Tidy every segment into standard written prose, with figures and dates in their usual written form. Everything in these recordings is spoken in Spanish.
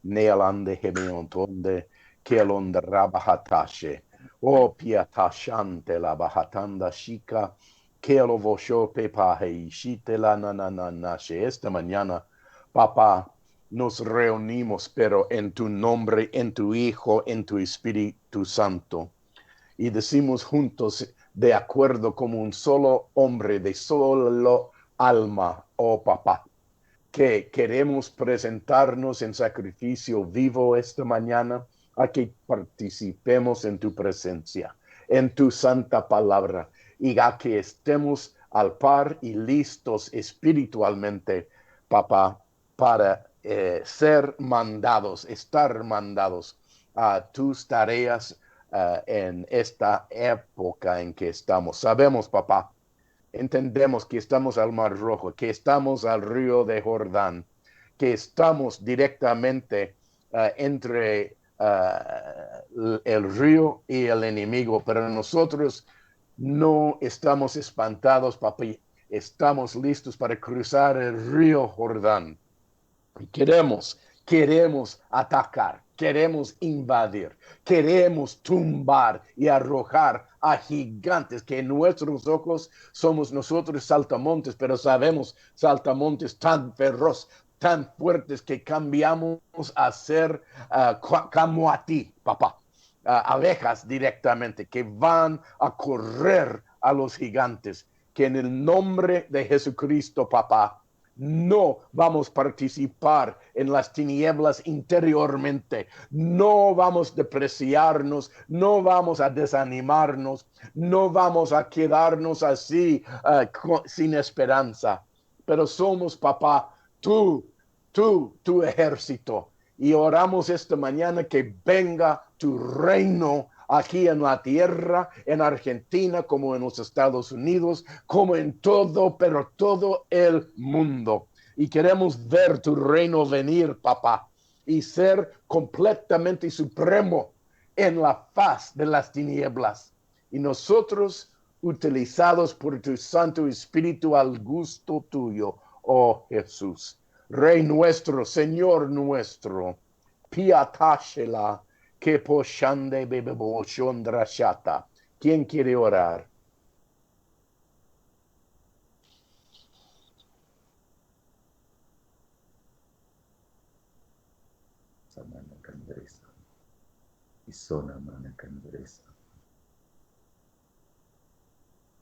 nealande hemeontonde, kelonda rabahatashe, o piatashante la bahatanda shika, kelo voshope paheishite la nananashe. Esta mañana, papá, nos reunimos, pero en tu nombre, en tu Hijo, en tu Espíritu Santo. Y decimos juntos, de acuerdo como un solo hombre, de solo alma, oh papá, que queremos presentarnos en sacrificio vivo esta mañana, a que participemos en tu presencia, en tu santa palabra, y a que estemos al par y listos espiritualmente, papá, para ser mandados, estar mandados a tus tareas en esta época en que estamos. Sabemos, papá, entendemos que estamos al Mar Rojo, que estamos al río de Jordán, que estamos directamente entre el río y el enemigo, pero nosotros no estamos espantados, papi. Estamos listos para cruzar el río Jordán. Queremos atacar, queremos invadir, queremos tumbar y arrojar a gigantes que en nuestros ojos somos nosotros saltamontes, pero sabemos saltamontes tan feroz, tan fuertes que cambiamos a ser como a ti, papá. Abejas directamente que van a correr a los gigantes, que en el nombre de Jesucristo, papá, no vamos a participar en las tinieblas interiormente. No vamos a depreciarnos, no vamos a desanimarnos, no vamos a quedarnos así sin esperanza. Pero somos, papá, tu ejército. Y oramos esta mañana que venga tu reino aquí en la tierra, en Argentina, como en los Estados Unidos, como en todo, pero todo el mundo. Y queremos ver tu reino venir, papá, y ser completamente supremo en la faz de las tinieblas. Y nosotros, utilizados por tu Santo Espíritu al gusto tuyo, oh Jesús. Rey nuestro, Señor nuestro, piatashela que poshande bebebo shondrashata. ¿Quién quiere orar? Samana Candresa y Sona Mana Candresa.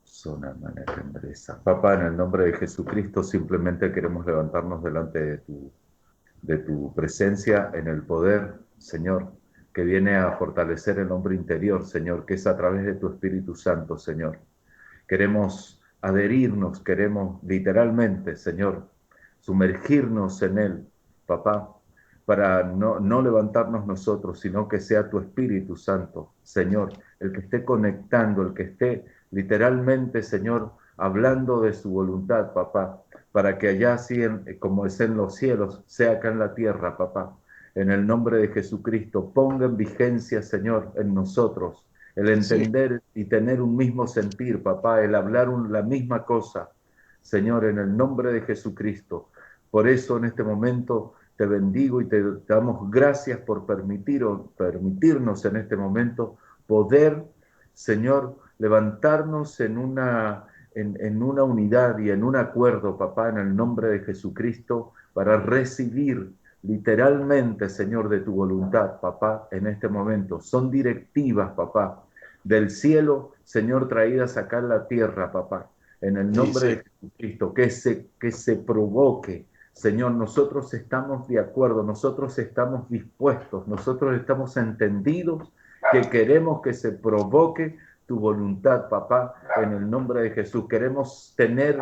Sona Mana Candresa. Papá, en el nombre de Jesucristo, simplemente queremos levantarnos delante de tu presencia en el poder, Señor, que viene a fortalecer el hombre interior, Señor, que es a través de tu Espíritu Santo, Señor. Queremos adherirnos, queremos literalmente, Señor, sumergirnos en Él, papá, para no levantarnos nosotros, sino que sea tu Espíritu Santo, Señor, el que esté conectando, el que esté literalmente, Señor, hablando de su voluntad, papá, para que allá, así como es en los cielos, sea acá en la tierra, papá. En el nombre de Jesucristo, ponga en vigencia, Señor, en nosotros el Sí. entender y tener un mismo sentir, papá, el hablar la misma cosa, Señor, en el nombre de Jesucristo. Por eso en este momento te bendigo y te damos gracias por permitirnos en este momento poder, Señor, levantarnos en una unidad y en un acuerdo, papá, en el nombre de Jesucristo, para recibir literalmente, Señor, de tu voluntad, papá, en este momento. Son directivas, papá, del cielo, Señor, traídas acá en la tierra, papá, en el Sí, nombre de sí. Jesucristo, que se provoque. Señor, nosotros estamos de acuerdo, nosotros estamos dispuestos, nosotros estamos entendidos que queremos que se provoque tu voluntad, papá, en el nombre de Jesús. Queremos tener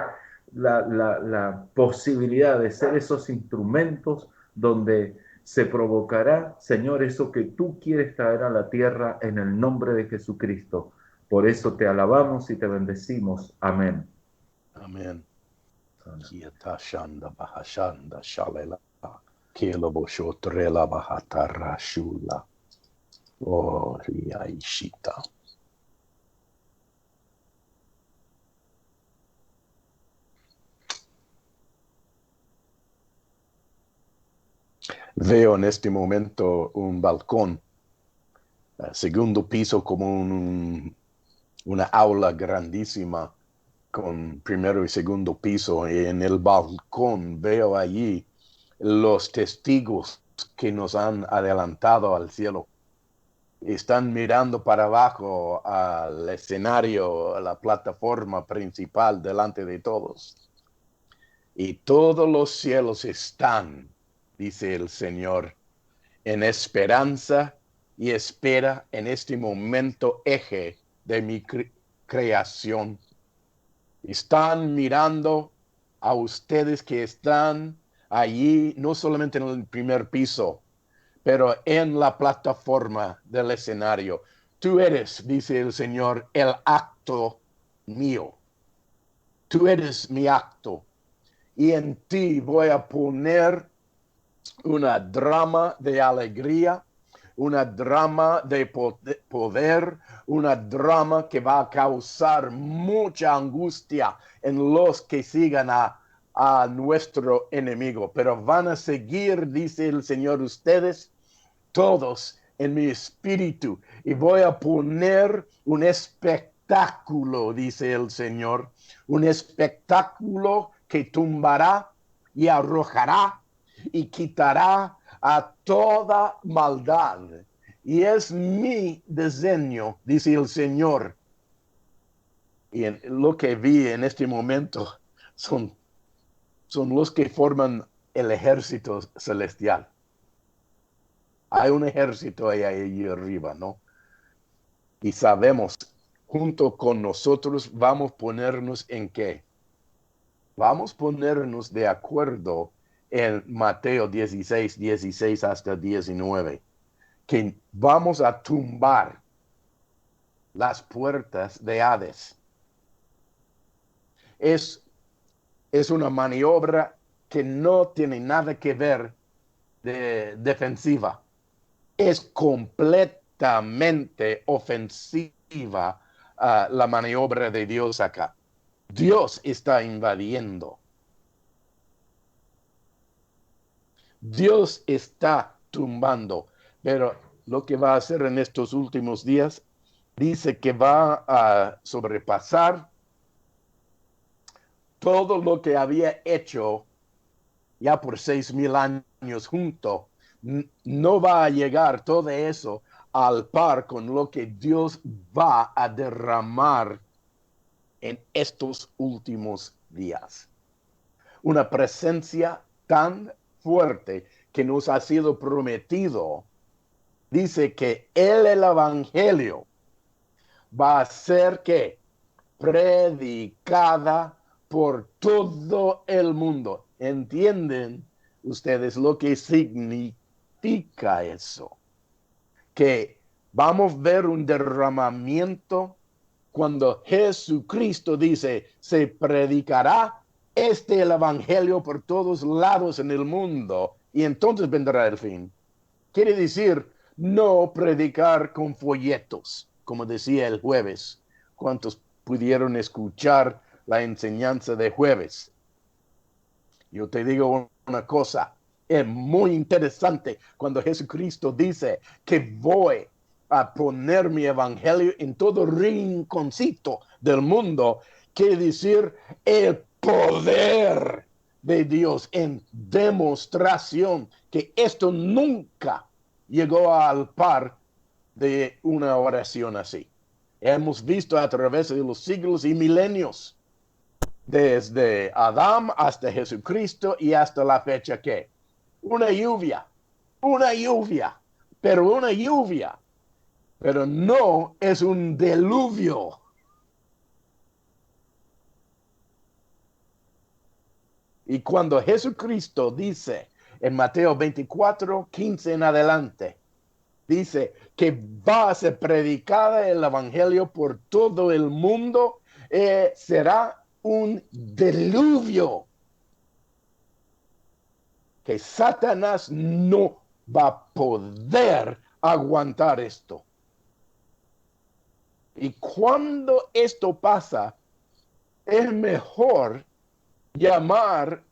la posibilidad de ser esos instrumentos donde se provocará, Señor, eso que tú quieres traer a la tierra en el nombre de Jesucristo. Por eso te alabamos y te bendecimos. Amén. Amén. Kiatashanda bahashanda shalela. Keloboshotrela bahatarashula. Oh, riaishita. veo en este momento un balcón, segundo piso, como una aula grandísima con primero y segundo piso. Y en el balcón veo allí los testigos que nos han adelantado al cielo. Están mirando para abajo al escenario, a la plataforma principal delante de todos. Y todos los cielos están, dice el Señor, en esperanza y espera en este momento eje de mi creación. Están mirando a ustedes que están allí, no solamente en el primer piso, pero en la plataforma del escenario. Tú eres, dice el Señor, el acto mío. Tú eres mi acto. Y en ti voy a poner una drama de alegría, una drama de poder, una drama que va a causar mucha angustia en los que sigan a nuestro enemigo. Pero van a seguir, dice el Señor, ustedes todos en mi espíritu, y voy a poner un espectáculo, dice el Señor, un espectáculo que tumbará y arrojará y quitará a toda maldad. Y es mi diseño, dice el Señor. Y lo que vi en este momento son los que forman el ejército celestial. Hay un ejército ahí arriba, ¿no? Y sabemos, junto con nosotros, vamos a ponernos en qué. Vamos a ponernos de acuerdo en Mateo 16, 16 hasta 19, que vamos a tumbar las puertas de Hades. Es una maniobra que no tiene nada que ver de defensiva. Es completamente ofensiva la maniobra de Dios acá. Dios está invadiendo. Dios está tumbando. Pero lo que va a hacer en estos últimos días, dice que va a sobrepasar todo lo que había hecho ya por 6,000 años junto. No va a llegar todo eso al par con lo que Dios va a derramar en estos últimos días. Una presencia tan fuerte que nos ha sido prometido. Dice que el evangelio va a ser que predicada por todo el mundo. ¿Entienden ustedes lo que significa eso? Que vamos a ver un derramamiento cuando Jesucristo dice, se predicará el evangelio por todos lados en el mundo y entonces vendrá el fin. Quiere decir, no predicar con folletos, como decía el jueves. ¿Cuántos pudieron escuchar la enseñanza de jueves? Yo te digo una cosa, es muy interesante cuando Jesucristo dice que voy a poner mi evangelio en todo rinconcito del mundo. Quiere decir el poder de Dios en demostración que esto nunca llegó al par de una oración así. Hemos visto a través de los siglos y milenios, desde Adán hasta Jesucristo y hasta la fecha que una lluvia, pero no es un diluvio. Y cuando Jesucristo dice en Mateo 24, 15 en adelante, dice que va a ser predicada el evangelio por todo el mundo, será un diluvio que Satanás no va a poder aguantar esto. Y cuando esto pasa, es mejor llamar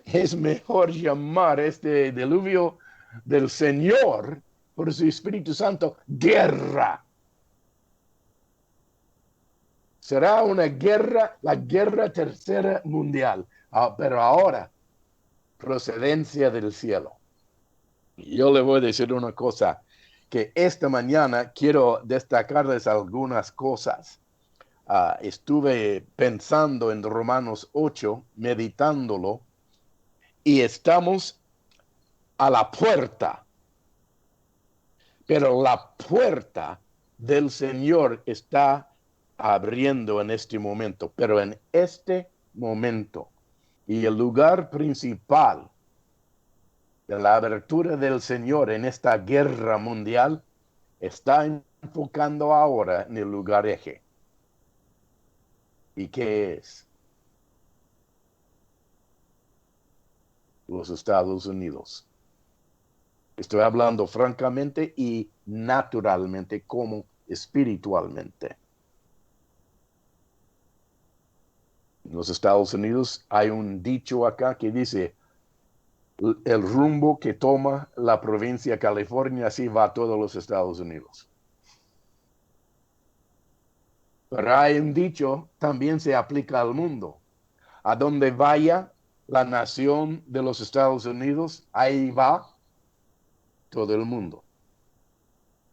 Es mejor llamar este diluvio del Señor por su Espíritu Santo guerra. Será una guerra, la guerra tercera mundial, pero ahora procedencia del cielo. Y yo le voy a decir una cosa, que esta mañana quiero destacarles algunas cosas. Estuve pensando en Romanos 8, meditándolo, y estamos a la puerta, pero la puerta del Señor está abriendo en este momento, pero en este momento. Y el lugar principal de la abertura del Señor en esta guerra mundial está enfocando ahora en el lugar eje. ¿Y qué es? Los Estados Unidos. Estoy hablando francamente y naturalmente como espiritualmente. En los Estados Unidos hay un dicho acá que dice, el rumbo que toma la provincia de California, así va a todos los Estados Unidos. Pero hay un dicho, también se aplica al mundo. A donde vaya la nación de los Estados Unidos, ahí va todo el mundo.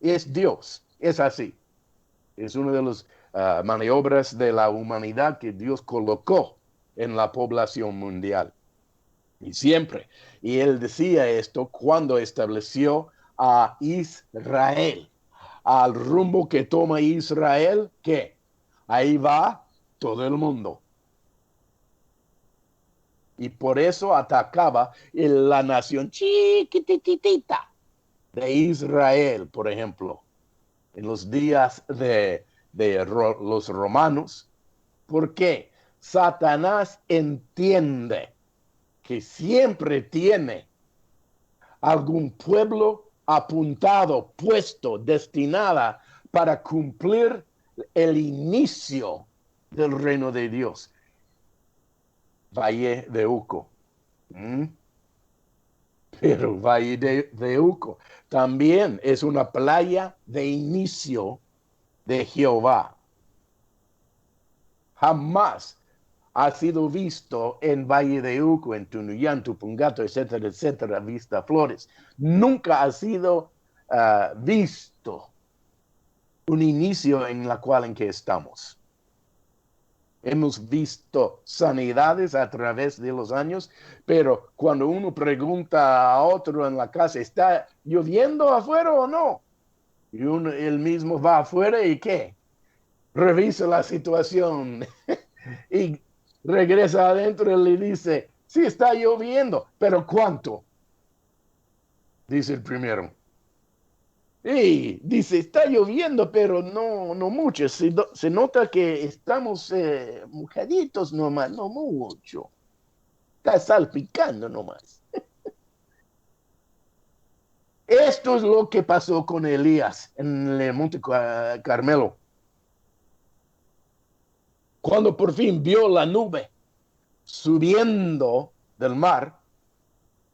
Es Dios, es así. Es una de las maniobras de la humanidad que Dios colocó en la población mundial. Y siempre. Y él decía esto cuando estableció a Israel. Al rumbo que toma Israel, que ahí va todo el mundo. Y por eso atacaba la nación chiquititita de Israel, por ejemplo, en los días de los romanos. ¿Por qué? Satanás entiende que siempre tiene algún pueblo apuntado, puesto, destinada para cumplir el inicio del reino de Dios. Valle de Uco. Pero Valle de Uco también es una playa de inicio de Jehová. Jamás ha sido visto en Valle de Uco, en Tunuyán, Tupungato, etcétera, etcétera, Vista Flores. Nunca ha sido visto un inicio en la cual en que estamos. Hemos visto sanidades a través de los años, pero cuando uno pregunta a otro en la casa, ¿está lloviendo afuera o no? Y él mismo va afuera y ¿qué? Revisa la situación y regresa adentro y le dice, sí está lloviendo, pero ¿cuánto? Dice el primero. Y dice, está lloviendo, pero no mucho. Se nota que estamos mojaditos nomás, no mucho. Está salpicando nomás. Esto es lo que pasó con Elías en el Monte Carmelo. Cuando por fin vio la nube subiendo del mar,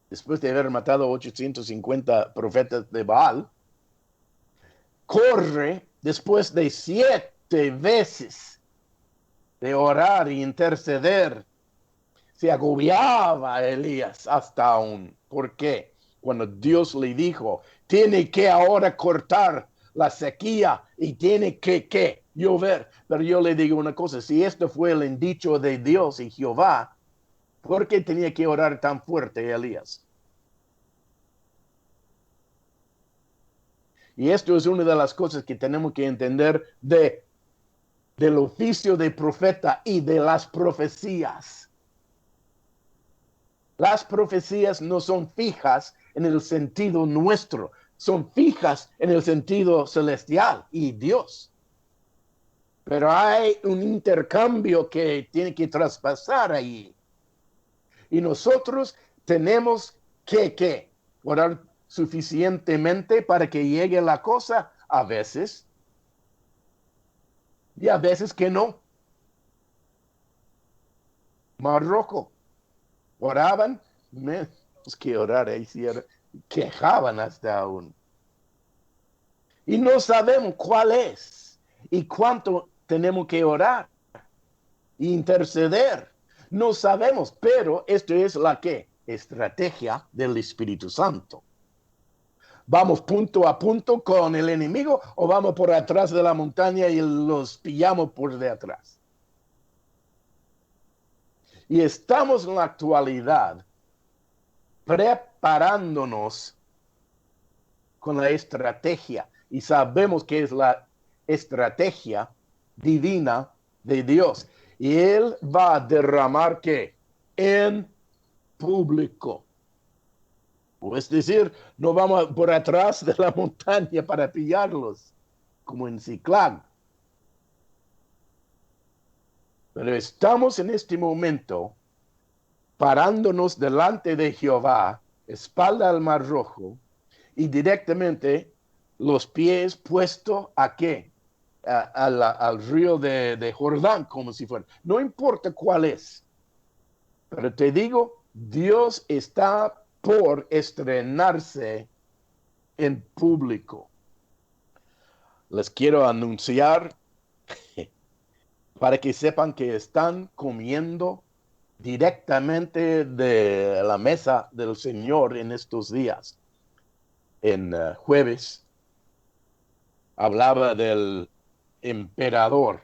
después de haber matado 850 profetas de Baal, corre después de 7 veces de orar y interceder. Se agobiaba Elías hasta aún. ¿Por qué? Cuando Dios le dijo, tiene que ahora cortar la sequía y tiene que llover. Pero yo le digo una cosa, si esto fue el indicho de Dios y Jehová, ¿por qué tenía que orar tan fuerte Elías? Y esto es una de las cosas que tenemos que entender del oficio de profeta y de las profecías. Las profecías no son fijas en el sentido nuestro, son fijas en el sentido celestial y Dios. Pero hay un intercambio que tiene que traspasar ahí. Y nosotros tenemos que orar suficientemente para que llegue la cosa a veces y a veces que no. Mar Rojo. Oraban, menos que orar, quejaban hasta aún. Y no sabemos cuál es y cuánto tenemos que orar e interceder. No sabemos, pero esto es la que estrategia del Espíritu Santo. ¿Vamos punto a punto con el enemigo o vamos por atrás de la montaña y los pillamos por de atrás? Y estamos en la actualidad preparándonos con la estrategia y sabemos que es la estrategia divina de Dios. Y Él va a derramar ¿qué? En público. O es decir, no vamos por atrás de la montaña para pillarlos, como en Ciclán. Pero estamos en este momento parándonos delante de Jehová, espalda al Mar Rojo, y directamente los pies puestos a qué? Al río de Jordán, como si fuera. No importa cuál es, pero te digo, Dios está por estrenarse en público. Les quiero anunciar para que sepan que están comiendo directamente de la mesa del Señor en estos días. En jueves hablaba del emperador.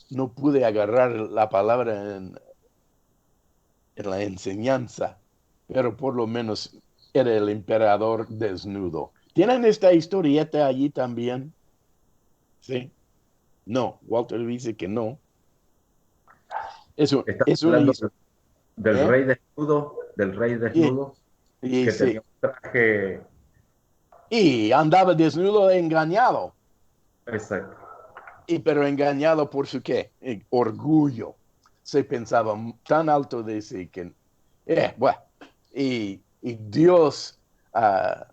No pude agarrar la palabra en la enseñanza, pero por lo menos era el emperador desnudo. ¿Tienen esta historieta allí también? Sí. No, Walter dice que no. Estás Es una hablando historia. ¿Eh? del rey Y, desnudo, y que tenía sí. un traje Y andaba desnudo e engañado. exacto. Pero engañado por su qué? Orgullo. Se pensaba tan alto de sí que, bueno, y Dios, uh,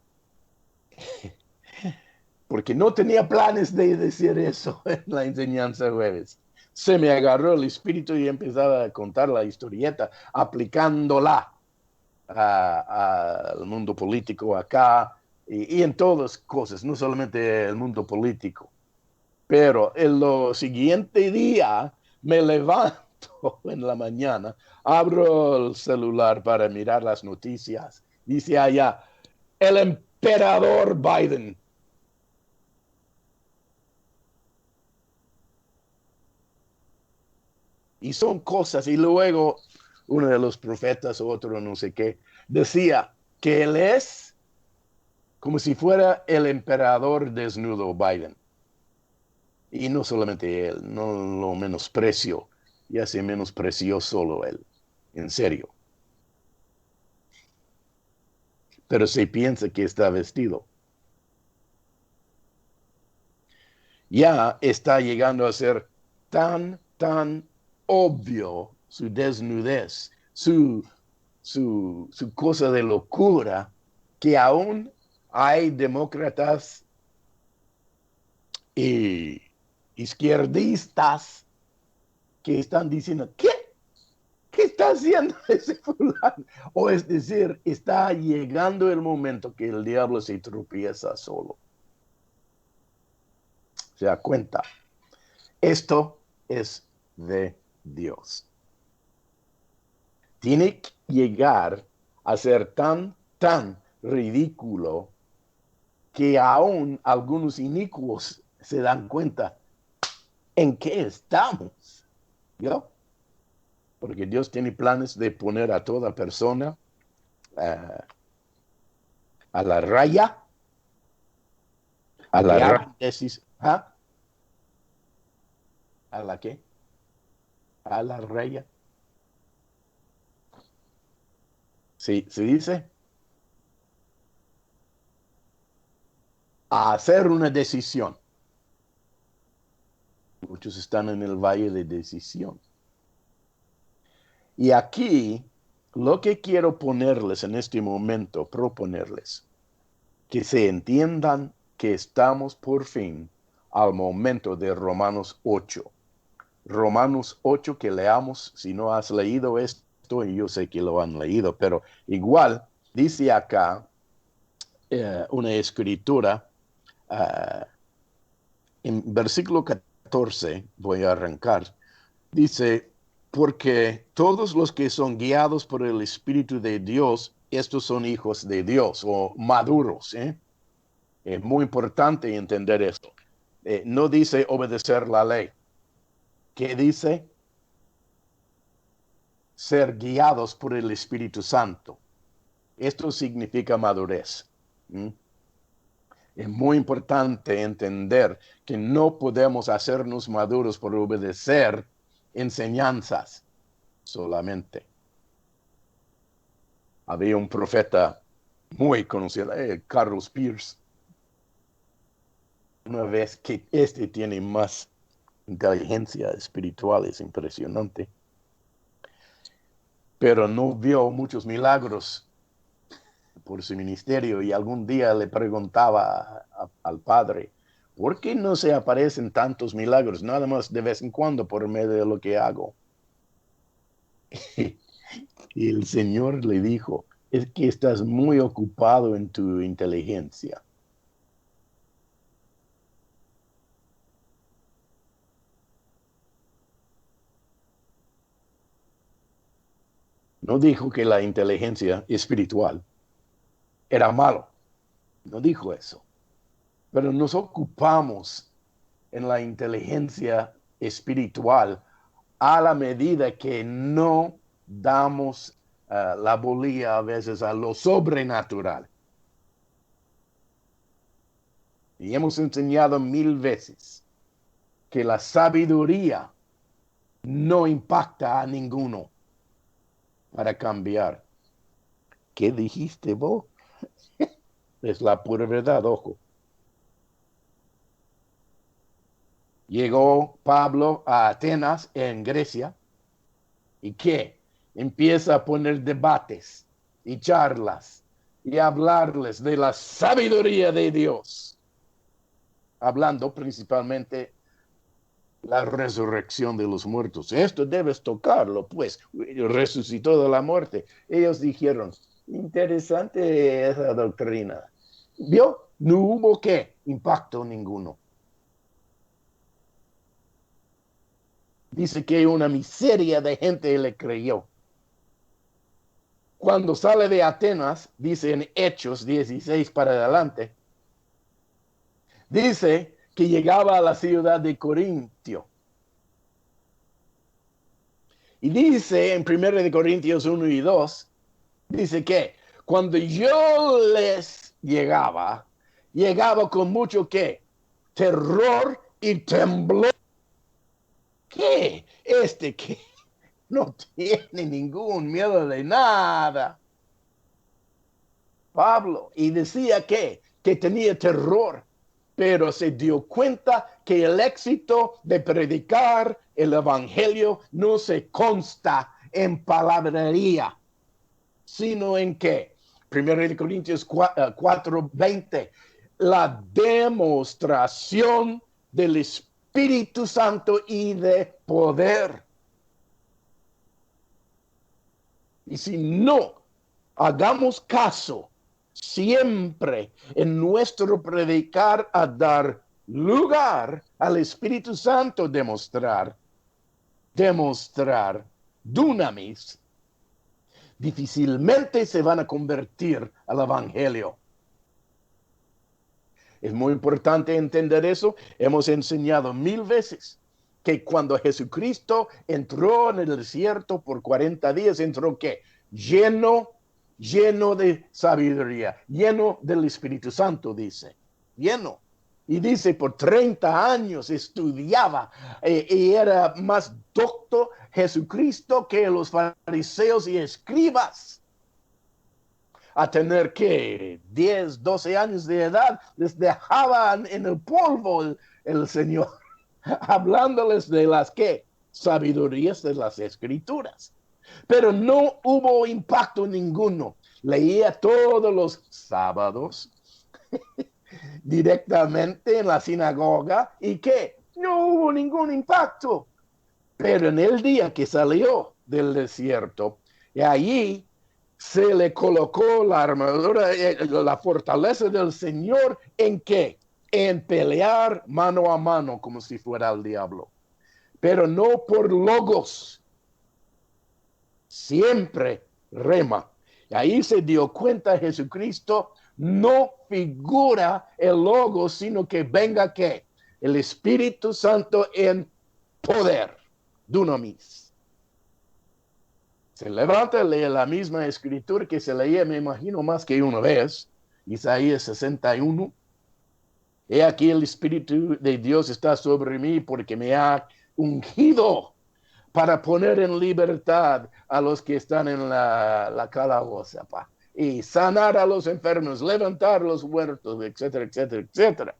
porque no tenía planes de decir eso en la enseñanza jueves. Se me agarró el espíritu y empezaba a contar la historieta, aplicándola al mundo político acá y en todas cosas, no solamente el mundo político. Pero en lo siguiente día me levanto en la mañana, abro el celular para mirar las noticias. Dice allá, el emperador Biden. Y son cosas. Y luego uno de los profetas, otro no sé qué, decía que él es como si fuera el emperador desnudo Biden. Y no solamente él, no lo menosprecio, ya se menospreció solo él, en serio. Pero se piensa que está vestido. Ya está llegando a ser tan obvio su desnudez, su cosa de locura, que aún hay demócratas y izquierdistas que están diciendo, ¿qué? ¿Qué está haciendo ese fulano? O es decir, está llegando el momento que el diablo se tropieza solo. Se da cuenta. Esto es de Dios. Tiene que llegar a ser tan ridículo que aún algunos inicuos se dan cuenta en qué estamos. ¿Yo? Porque Dios tiene planes de poner a toda persona uh, a la raya, A la que ra- hagan decisión. ¿Ah? ¿A la qué? A la raya. Sí, se dice a hacer una decisión. Muchos están en el valle de decisión. Y aquí lo que quiero ponerles en este momento, proponerles, que se entiendan que estamos por fin al momento de Romanos 8. Romanos 8, que leamos, si no has leído esto, y yo sé que lo han leído, pero igual dice acá una escritura, uh, en versículo 14, voy a arrancar, dice, porque todos los que son guiados por el Espíritu de Dios, estos son hijos de Dios o maduros. Es muy importante entender esto. No dice obedecer la ley. ¿Qué dice? Ser guiados por el Espíritu Santo. Esto significa madurez. ¿Mm? Es muy importante entender que no podemos hacernos maduros por obedecer enseñanzas solamente. Había un profeta muy conocido, Carlos Pierce. Una vez que tiene más inteligencia espiritual, es impresionante, pero no vio muchos milagros por su ministerio y algún día le preguntaba al Padre, ¿por qué no se aparecen tantos milagros, nada más de vez en cuando por medio de lo que hago? Y el Señor le dijo, es que estás muy ocupado en tu inteligencia. No dijo que la inteligencia espiritual era malo, no dijo eso, pero nos ocupamos en la inteligencia espiritual a la medida que no damos la bolilla a veces a lo sobrenatural. Y hemos enseñado 1000 veces que la sabiduría no impacta a ninguno para cambiar. ¿Qué dijiste vos? Es la pura verdad, ojo. Llegó Pablo a Atenas, en Grecia, ¿y qué? Empieza a poner debates y charlas y hablarles de la sabiduría de Dios, hablando principalmente la resurrección de los muertos. Esto debes tocarlo, pues, resucitó de la muerte. Ellos dijeron, interesante esa doctrina. ¿Vio? No hubo qué, impacto ninguno. Dice que una miseria de gente le creyó. Cuando sale de Atenas, dice en Hechos 16 para adelante, dice que llegaba a la ciudad de Corintio. Y dice en 1 de Corintios 1 y 2, dice que cuando yo les llegaba, llegaba con mucho ¿qué? Terror y temblor. ¿Qué? Que no tiene ningún miedo de nada. Pablo, y decía que tenía terror, pero se dio cuenta que el éxito de predicar el evangelio no se consta en palabrería, sino en qué. 1 Corintios 4:20, la demostración del Espíritu Santo y de poder. Y si no hagamos caso siempre en nuestro predicar a dar lugar al Espíritu Santo, demostrar dunamis, difícilmente se van a convertir al Evangelio. Es muy importante entender eso. Hemos enseñado 1000 veces que cuando Jesucristo entró en el desierto por 40 días, entró ¿qué? Lleno de sabiduría, lleno del Espíritu Santo, dice. Lleno. Y dice, por 30 años estudiaba y era más docto Jesucristo que los fariseos y escribas. A tener que 10, 12 años de edad, les dejaban en el polvo el Señor, hablándoles de las que sabidurías de las escrituras. Pero no hubo impacto ninguno. Leía todos los sábados directamente en la sinagoga y que no hubo ningún impacto. Pero en el día que salió del desierto, y allí se le colocó la armadura, la fortaleza del Señor, ¿en qué? En pelear mano a mano como si fuera el diablo. Pero no por logos, siempre rema. Y ahí se dio cuenta Jesucristo, no figura el logo, sino que venga ¿qué? El Espíritu Santo en poder, dunamis. Se levanta, lee la misma escritura que se leía, me imagino, más que una vez, Isaías 61. He aquí el Espíritu de Dios está sobre mí porque me ha ungido para poner en libertad a los que están en la calaboza, pa, y sanar a los enfermos, levantar a los muertos, etcétera, etcétera, etcétera.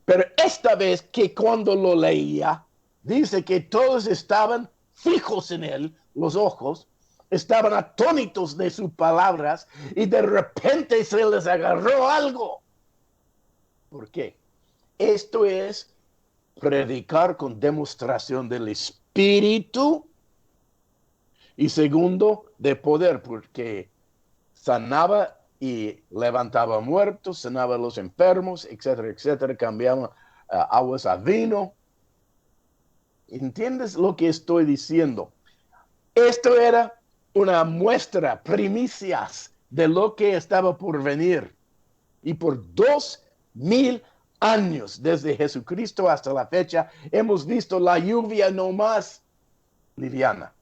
Pero esta vez que cuando lo leía, dice que todos estaban fijos en él, los ojos, estaban atónitos de sus palabras y de repente se les agarró algo. ¿Por qué? Esto es predicar con demostración del Espíritu y segundo, de poder, porque sanaba y levantaba muertos, sanaba a los enfermos, etcétera, etcétera, cambiaba aguas a vino. ¿Entiendes lo que estoy diciendo? Esto era una muestra, primicias de lo que estaba por venir. Y por 2000 años, desde Jesucristo hasta la fecha, hemos visto la lluvia no más liviana.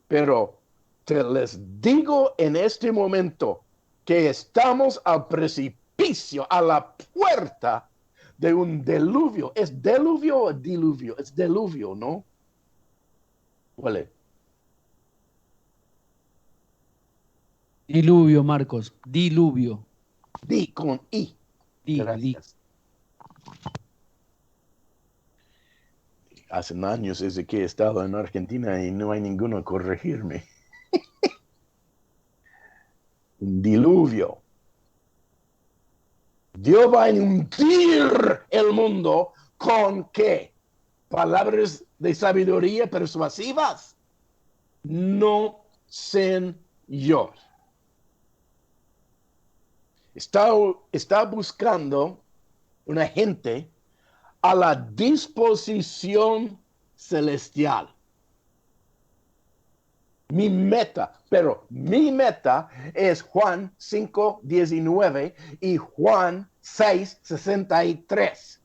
Pero te les digo en este momento que estamos al precipicio, a la puerta de un diluvio. ¿Es diluvio o diluvio? Es diluvio, ¿no? Vale. Diluvio, Marcos. Diluvio. Di con I. Di. Gracias. Hace años desde que he estado en Argentina y no hay ninguno a corregirme. Un diluvio. Dios va a hundir el mundo con ¿qué? Palabras de sabiduría persuasivas. No, Señor. Está buscando una gente a la disposición celestial. Mi meta es Juan 5:19 y Juan 6:63.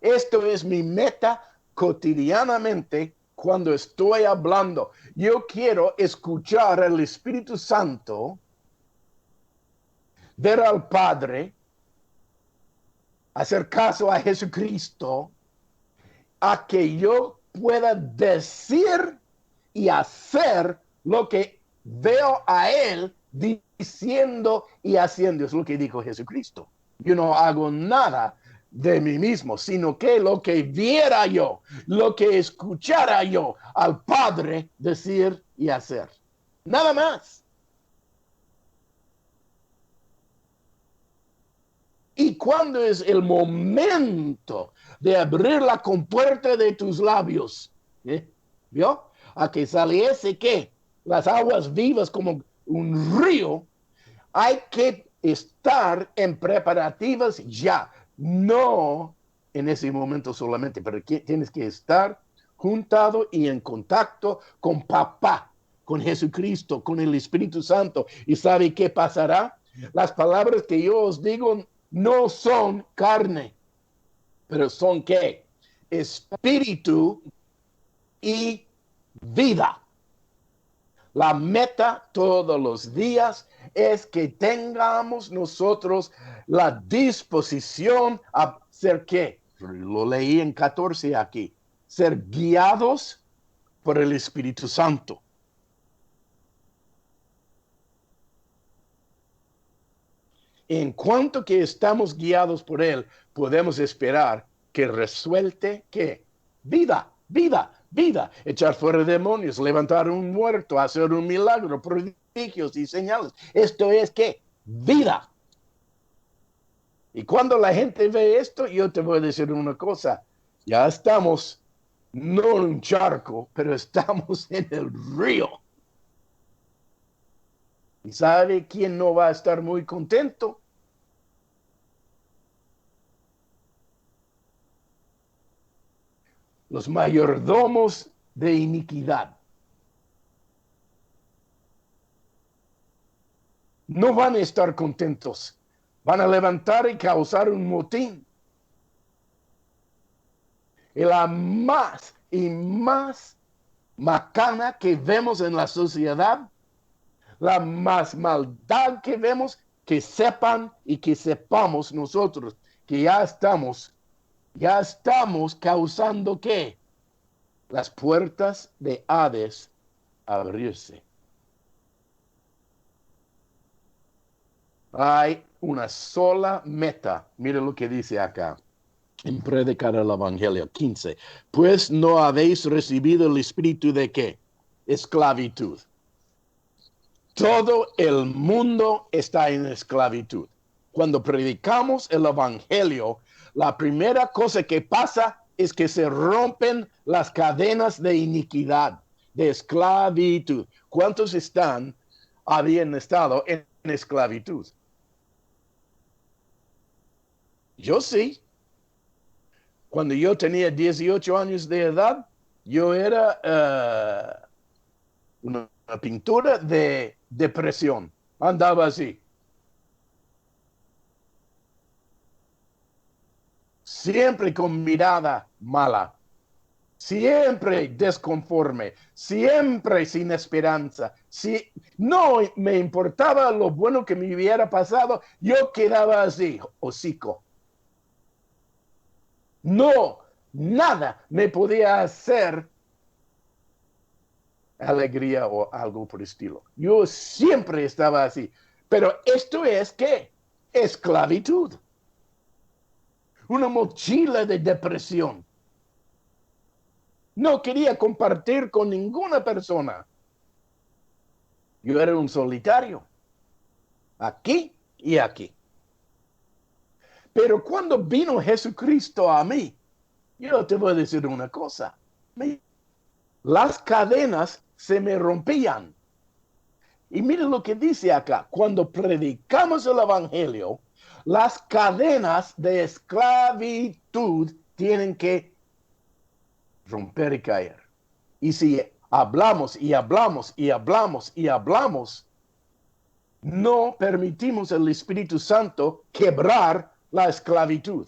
Esto es mi meta cotidianamente cuando estoy hablando. Yo quiero escuchar al Espíritu Santo, ver al Padre, hacer caso a Jesucristo, a que yo pueda decir y hacer lo que veo a Él diciendo y haciendo. Es lo que dijo Jesucristo. Yo no hago nada de mí mismo, sino que lo que viera yo, lo que escuchara yo al Padre decir y hacer. Nada más. ¿Y cuándo es el momento de abrir la compuerta de tus labios? ¿Vio? A que saliese, ¿qué? Las aguas vivas como un río. Hay que estar en preparativas ya. No en ese momento solamente, pero tienes que estar juntado y en contacto con papá, con Jesucristo, con el Espíritu Santo. ¿Y sabe qué pasará? Las palabras que yo os digo no son carne, pero son ¿qué? Espíritu y vida. La meta todos los días es que tengamos nosotros la disposición a ser ¿qué? Lo leí en 14 aquí. Ser guiados por el Espíritu Santo. En cuanto que estamos guiados por Él, podemos esperar que resuelte ¿qué? Vida, vida, vida. Echar fuera demonios, levantar un muerto, hacer un milagro, prodigios y señales. Esto es ¿qué? Vida. Y cuando la gente ve esto, yo te voy a decir una cosa. Ya estamos, no en un charco, pero estamos en el río. ¿Y sabe quién no va a estar muy contento? Los mayordomos de iniquidad. No van a estar contentos. Van a levantar y causar un motín. Y la más y más macana que vemos en la sociedad, la más maldad que vemos, que sepan y que sepamos nosotros que ya estamos causando ¿qué? Las puertas de Hades abrirse. Hay una sola meta. Mire lo que dice acá en Predicar el Evangelio 15. Pues no habéis recibido el espíritu de ¿qué? Esclavitud. Todo el mundo está en esclavitud. Cuando predicamos el Evangelio, la primera cosa que pasa es que se rompen las cadenas de iniquidad, de esclavitud. ¿Cuántos habían estado en esclavitud? Yo sí. Cuando yo tenía 18 años de edad, yo era una pintura de depresión. Andaba así. Siempre con mirada mala. Siempre desconforme. Siempre sin esperanza. Si no me importaba lo bueno que me hubiera pasado, yo quedaba así, hocico. No, nada me podía hacer alegría o algo por el estilo. Yo siempre estaba así. Pero esto es ¿qué? Esclavitud. Una mochila de depresión. No quería compartir con ninguna persona. Yo era un solitario. Aquí y aquí. Pero cuando vino Jesucristo a mí, yo te voy a decir una cosa. Las cadenas se me rompían. Y mire lo que dice acá. Cuando predicamos el Evangelio, las cadenas de esclavitud tienen que romper y caer. Y si hablamos y hablamos y hablamos y hablamos, no permitimos al Espíritu Santo quebrar la esclavitud.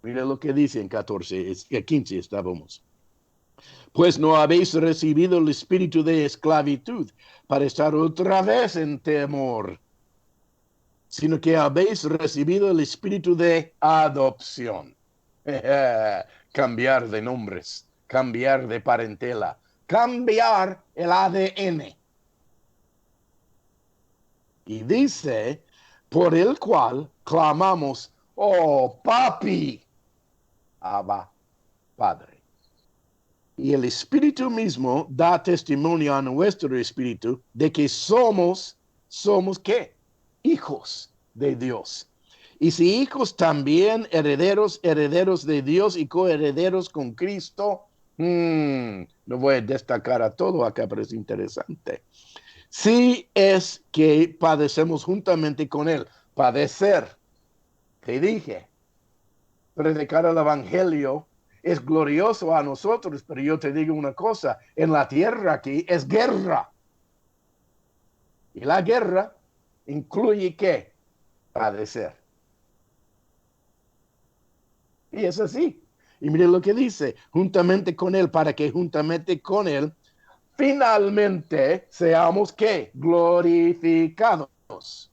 Mira lo que dice en 15 estábamos. Pues no habéis recibido el espíritu de esclavitud para estar otra vez en temor, sino que habéis recibido el espíritu de adopción. Cambiar de nombres, cambiar de parentela, cambiar el ADN. Y dice, por el cual clamamos, oh papi, Abba, Padre. Y el Espíritu mismo da testimonio a nuestro espíritu de que somos ¿qué? Hijos de Dios. Y si hijos también herederos de Dios y coherederos con Cristo. No voy a destacar a todo acá, pero es interesante. Si es que padecemos juntamente con Él. Padecer, te dije, predicar el Evangelio es glorioso a nosotros, pero yo te digo una cosa, en la tierra aquí es guerra. Y la guerra incluye ¿qué? Padecer. Y es así. Y mire lo que dice, juntamente con Él, para que juntamente con Él finalmente seamos ¿qué? Glorificados.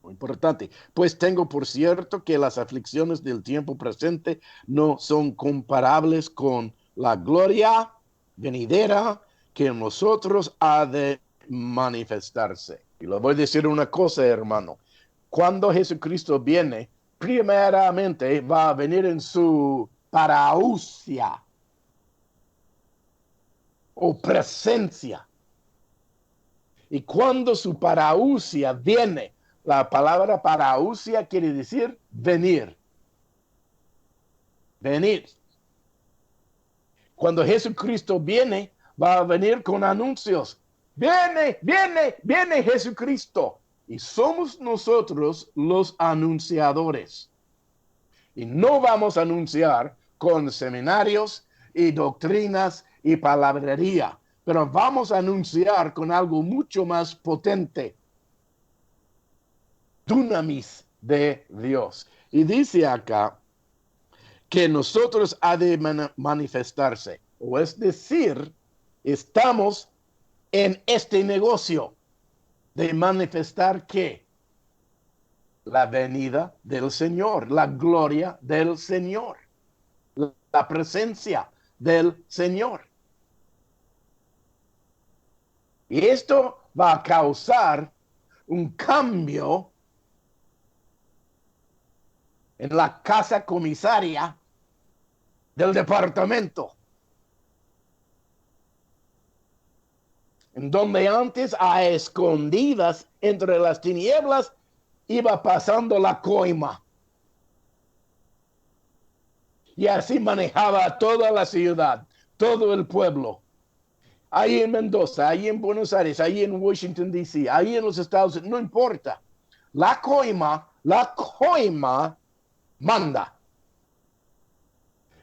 Muy importante. Pues tengo por cierto que las aflicciones del tiempo presente no son comparables con la gloria venidera que en nosotros ha de manifestarse. Y le voy a decir una cosa, hermano. Cuando Jesucristo viene, primeramente va a venir en su parausia o presencia. Y cuando su parousia viene, la palabra parousia quiere decir venir. Venir. Cuando Jesucristo viene, va a venir con anuncios. Viene, viene, viene Jesucristo. Y somos nosotros los anunciadores. Y no vamos a anunciar con seminarios y doctrinas y palabrería, pero vamos a anunciar con algo mucho más potente. Dunamis de Dios. Y dice acá que nosotros ha de manifestarse, o es decir, estamos en este negocio de manifestar ¿qué? La venida del Señor, la gloria del Señor, la presencia del Señor. Y esto va a causar un cambio en la casa comisaria del departamento, en donde antes a escondidas entre las tinieblas iba pasando la coima. Y así manejaba toda la ciudad, todo el pueblo. Ahí en Mendoza, ahí en Buenos Aires, ahí en Washington, D.C., ahí en los Estados Unidos, no importa. La coima manda.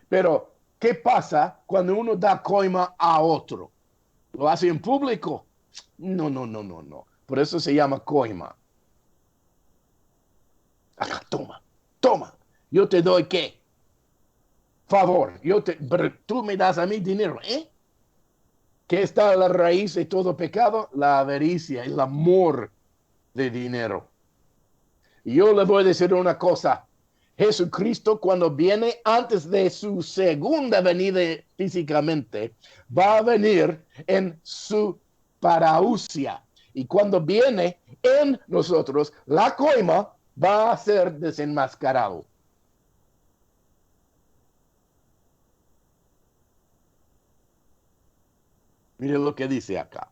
Pero, ¿qué pasa cuando uno da coima a otro? ¿Lo hace en público? No. Por eso se llama coima. Acá, toma. Yo te doy ¿qué? Favor. Pero tú me das a mí dinero, ¿eh? ¿Qué está la raíz de todo pecado? La avaricia, el amor de dinero. Y yo le voy a decir una cosa. Jesucristo, cuando viene antes de su segunda venida físicamente, va a venir en su parousia. Y cuando viene en nosotros, la coima va a ser desenmascarado. Mire lo que dice acá.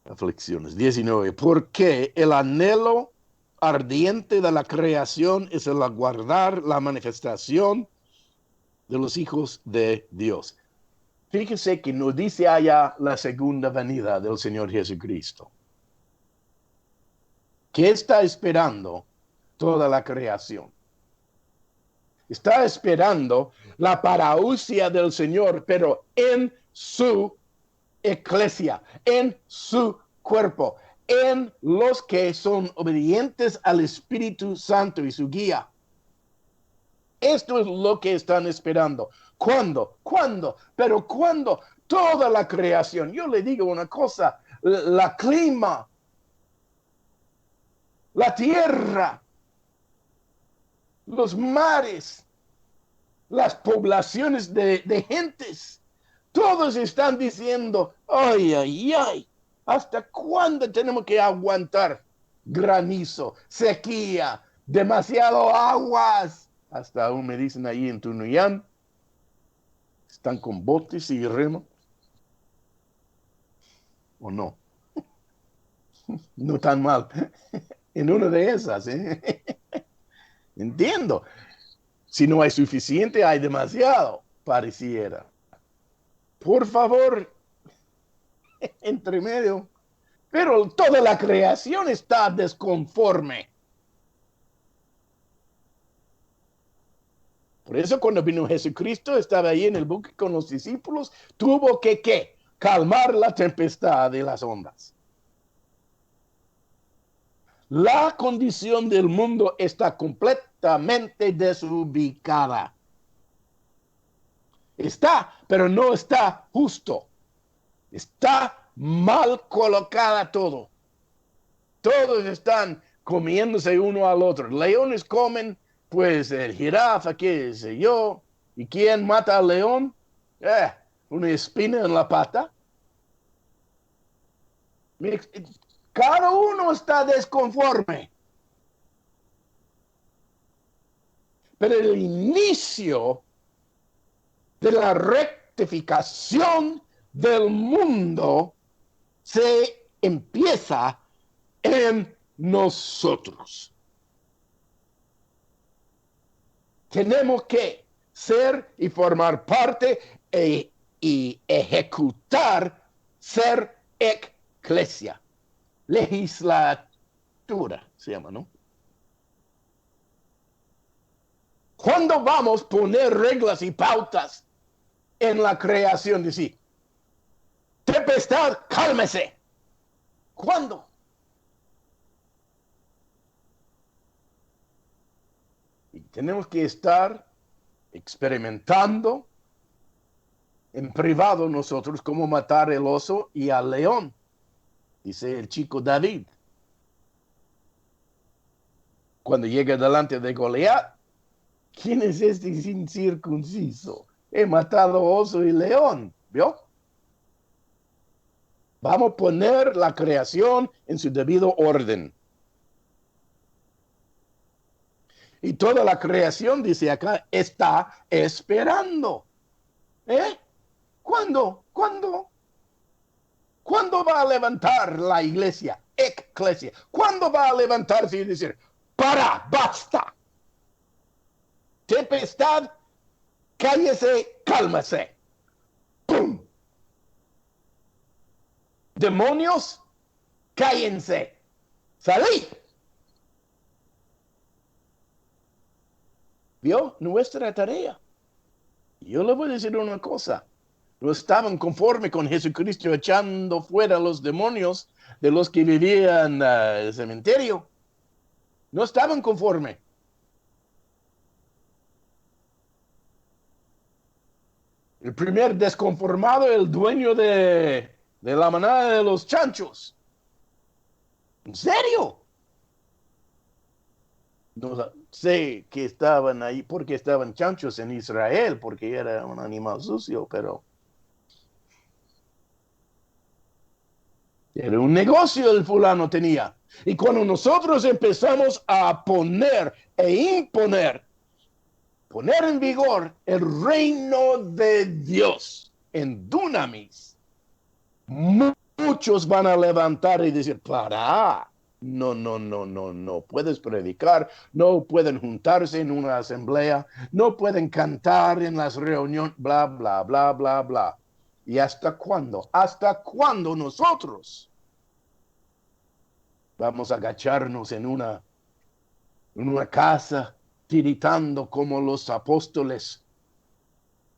Aflicciones 19. Porque el anhelo ardiente de la creación es el aguardar la manifestación de los hijos de Dios. Fíjese que nos dice allá la segunda venida del Señor Jesucristo. ¿Qué está esperando toda la creación? Está esperando la parousia del Señor, pero en su iglesia, en su cuerpo, en los que son obedientes al Espíritu Santo y su guía. Esto es lo que están esperando. ¿Cuándo? Pero ¿cuándo? Toda la creación. Yo le digo una cosa, la clima, la tierra, los mares, las poblaciones de gentes, todos están diciendo, ay, ¿hasta cuándo tenemos que aguantar granizo, sequía, demasiado aguas? Hasta aún me dicen ahí en Tunuyán, están con botes y remos. ¿O no? No tan mal. En una de esas, ¿eh? Entiendo. Si no hay suficiente, hay demasiado, pareciera. Por favor, entre medio. Pero toda la creación está desconforme. Por eso cuando vino Jesucristo, estaba ahí en el buque con los discípulos, tuvo que ¿qué? Calmar la tempestad de las ondas. La condición del mundo está completamente desubicada. Está, pero no está justo. Está mal colocada todo. Todos están comiéndose uno al otro. Leones comen, pues, el jirafa, qué sé yo. ¿Y quién mata al león? Una espina en la pata. Cada uno está desconforme. Pero el inicio de la rectificación del mundo se empieza en nosotros. Tenemos que ser y formar parte y ejecutar, ser eclesia. Legislatura se llama, ¿no? ¿Cuándo vamos a poner reglas y pautas en la creación? Decir, tempestad, cálmese. ¿Cuándo? Y tenemos que estar experimentando en privado nosotros cómo matar el oso y al león, dice el chico David. Cuando llega delante de Goliat, ¿quién es este incircunciso? He matado oso y león, ¿vio? Vamos a poner la creación en su debido orden. Y toda la creación, dice acá, está esperando. ¿Cuándo? ¿Cuándo va a levantar la iglesia, eclesia? ¿Cuándo va a levantarse y decir, para, basta? Tempestad, cállese, cálmese. ¡Pum! Demonios, cállense. Salí. ¿Vio? Nuestra tarea. Yo le voy a decir una cosa. No estaban conforme con Jesucristo echando fuera los demonios de los que vivían en el cementerio. No estaban conforme. El primer desconformado, el dueño de la manada de los chanchos. ¿En serio? No sé que estaban ahí porque estaban chanchos en Israel, porque era un animal sucio, pero era un negocio el fulano tenía. Y cuando nosotros empezamos a poner e imponer, poner en vigor el reino de Dios en dunamis, muchos van a levantar y decir, para, no puedes predicar, no pueden juntarse en una asamblea, no pueden cantar en las reuniones, bla, bla, bla, bla, bla. ¿Y hasta cuándo? ¿Hasta cuándo nosotros vamos a agacharnos en una casa tiritando como los apóstoles?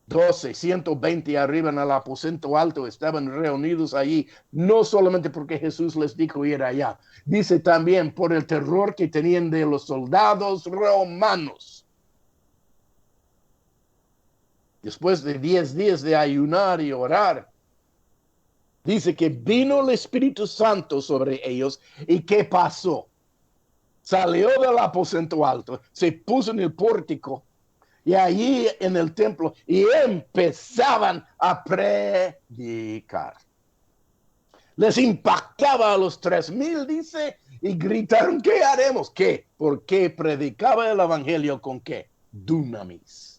12, 120 arriba en el aposento alto estaban reunidos allí, no solamente porque Jesús les dijo ir allá, dice también por el terror que tenían de los soldados romanos. Después de 10 días de ayunar y orar, dice que vino el Espíritu Santo sobre ellos. ¿Y qué pasó? Salió del aposento alto, se puso en el pórtico y allí en el templo y empezaban a predicar. Les impactaba a los 3,000, dice, y gritaron, ¿qué haremos? ¿Qué? Porque predicaba el evangelio con ¿qué? Dunamis.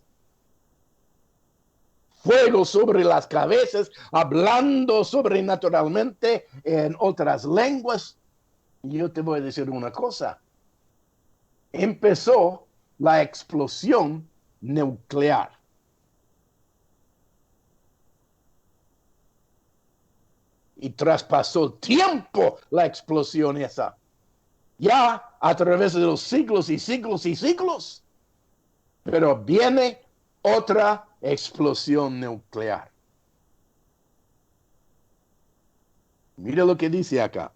Fuego sobre las cabezas, hablando sobrenaturalmente en otras lenguas. Y yo te voy a decir una cosa. Empezó la explosión nuclear. Y traspasó tiempo la explosión esa. Ya a través de los siglos y siglos y siglos. Pero viene otra explosión nuclear. Mira lo que dice acá.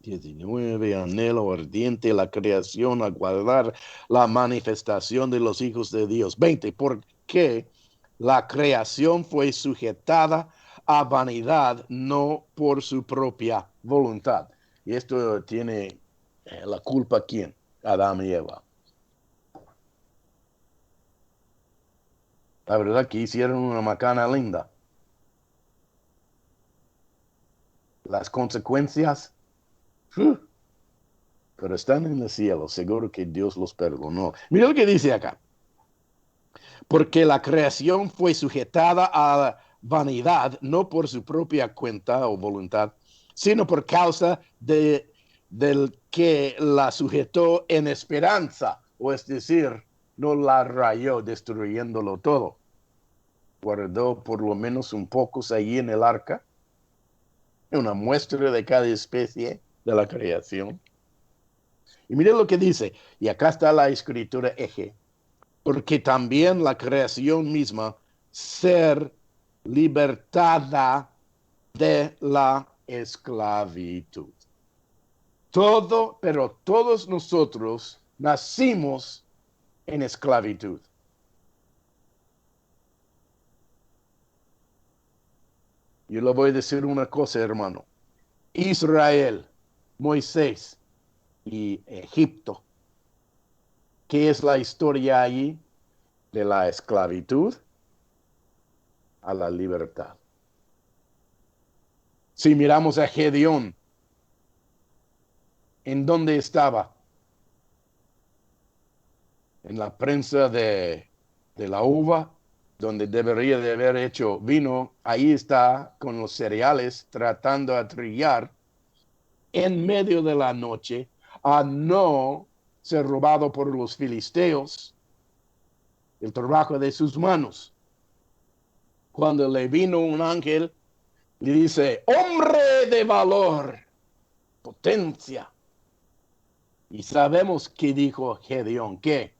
19, anhelo ardiente la creación, aguardar la manifestación de los hijos de Dios. 20, porque la creación fue sujetada a vanidad, no por su propia voluntad. Y esto tiene la culpa, ¿quién? Adán y Eva. La verdad que hicieron una macana linda. Las consecuencias, pero están en el cielo, seguro que Dios los perdonó. Mira lo que dice acá. Porque la creación fue sujetada a vanidad, no por su propia cuenta o voluntad, sino por causa del que la sujetó en esperanza, o es decir, no la rayó destruyéndolo todo. Guardó por lo menos un pocos allí en el arca, una muestra de cada especie de la creación. Y mire lo que dice, y acá está la escritura eje, porque también la creación misma ser libertada de la esclavitud. Todo, pero todos nosotros nacimos en esclavitud. Yo le voy a decir una cosa, hermano. Israel, Moisés y Egipto. ¿Qué es la historia allí? De la esclavitud a la libertad. Si miramos a Gedeón, ¿en dónde estaba? En la prensa de la uva, donde debería de haber hecho vino. Ahí está con los cereales tratando de trillar en medio de la noche a no ser robado por los filisteos el trabajo de sus manos. Cuando le vino un ángel, le dice, hombre de valor, potencia. Y sabemos que dijo Gedeón, ¿qué?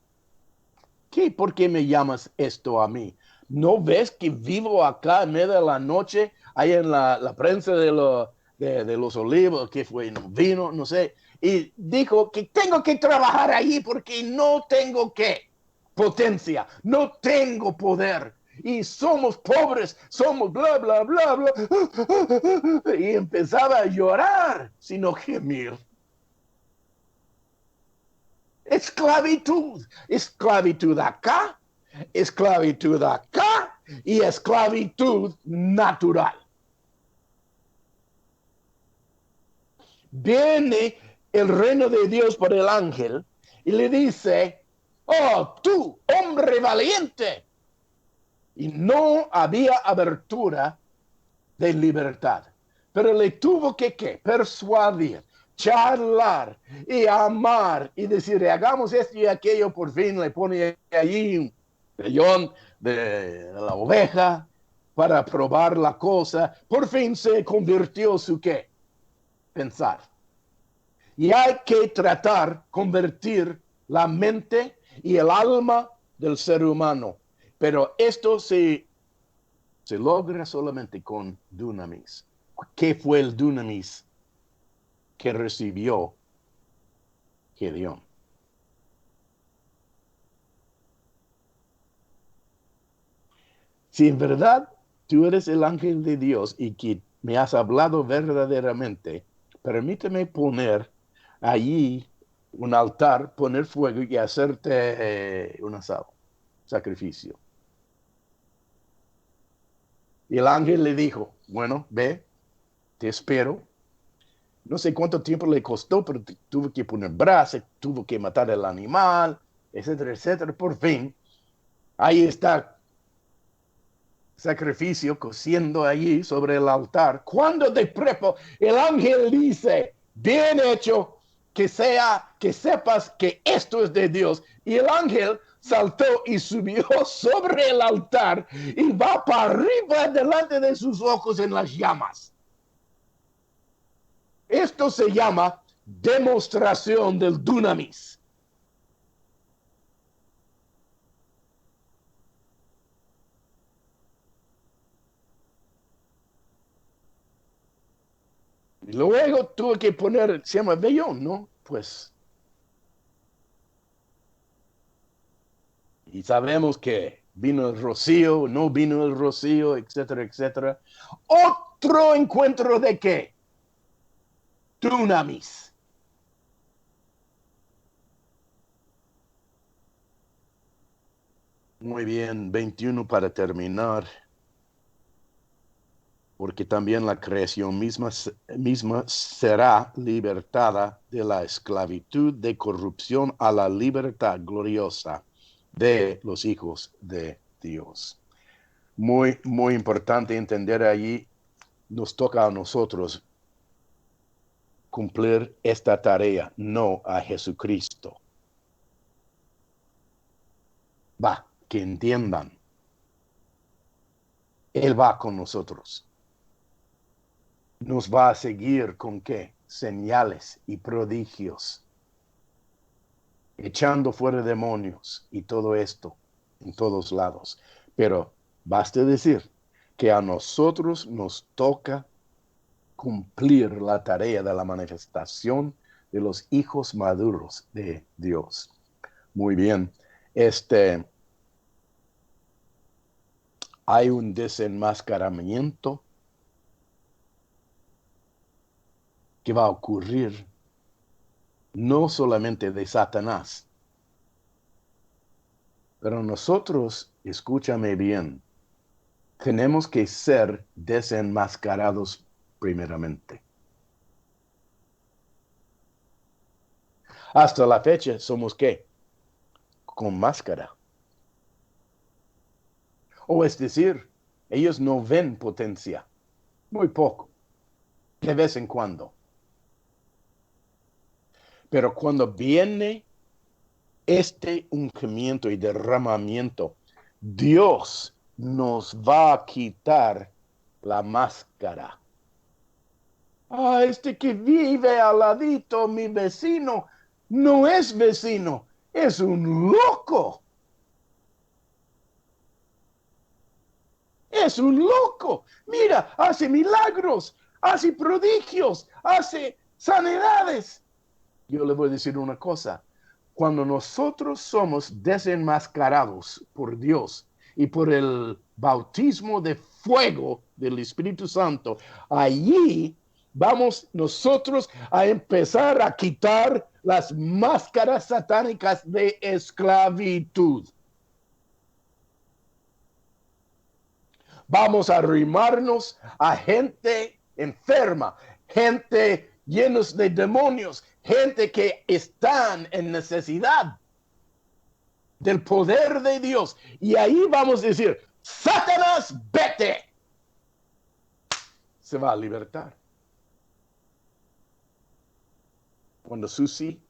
¿Por qué me llamas esto a mí? ¿No ves que vivo acá en medio de la noche, ahí en la prensa de los olivos, que fue vino, no sé? Y dijo que tengo que trabajar allí porque no tengo qué potencia, no tengo poder. Y somos pobres, somos bla, bla, bla, bla. Y empezaba a llorar, sino gemir. Esclavitud, esclavitud acá, esclavitud acá y esclavitud natural. Viene el reino de Dios por el ángel y le dice, oh, tú, hombre valiente. Y no había abertura de libertad, pero le tuvo que persuadir, charlar y amar y decir, hagamos esto y aquello. Por fin le pone allí un vellón de la oveja para probar la cosa. Por fin se convirtió su qué, pensar. Y hay que tratar convertir la mente y el alma del ser humano, pero esto se logra solamente con dunamis. ¿Qué fue el dunamis que recibió Gedeón? Si en verdad tú eres el ángel de Dios y que me has hablado verdaderamente, permíteme poner allí un altar, poner fuego y hacerte un asado, sacrificio. Y el ángel le dijo, bueno, ve, te espero. No sé cuánto tiempo le costó, pero tuvo que poner brasa, tuvo que matar el animal, etcétera, etcétera. Por fin, ahí está sacrificio cociendo allí sobre el altar. Cuando de prepo el ángel dice, bien hecho, que sepas que esto es de Dios. Y el ángel saltó y subió sobre el altar y va para arriba delante de sus ojos en las llamas. Esto se llama demostración del dunamis. Y luego tuve que poner, se llama vellón, ¿no? Pues. Y sabemos que vino el rocío, no vino el rocío, etcétera, etcétera. Otro encuentro de qué? Dunamis. Muy bien, 21 para terminar. Porque también la creación misma será libertada de la esclavitud de corrupción a la libertad gloriosa de los hijos de Dios. Muy, muy importante entender allí, nos toca a nosotros cumplir esta tarea, no a Jesucristo. Va, que entiendan. Él va con nosotros. Nos va a seguir con qué? Señales y prodigios. Echando fuera demonios y todo esto en todos lados. Pero basta decir que a nosotros nos toca cumplir la tarea de la manifestación de los hijos maduros de Dios. Muy bien. Hay un desenmascaramiento que va a ocurrir no solamente de Satanás, pero nosotros, escúchame bien, tenemos que ser desenmascarados primeramente. Hasta la fecha somos ¿qué? Con máscara. O es decir, ellos no ven potencia, muy poco, de vez en cuando. Pero cuando viene este ungimiento y derramamiento, Dios nos va a quitar la máscara. Este que vive al ladito, mi vecino, no es vecino, es un loco. Es un loco. Mira, hace milagros, hace prodigios, hace sanidades. Yo le voy a decir una cosa. Cuando nosotros somos desenmascarados por Dios y por el bautismo de fuego del Espíritu Santo, allí vamos nosotros a empezar a quitar las máscaras satánicas de esclavitud. Vamos a arrimarnos a gente enferma, gente llenos de demonios, gente que están en necesidad del poder de Dios. Y ahí vamos a decir, Satanás, vete. Se va a libertar. Cuando Susi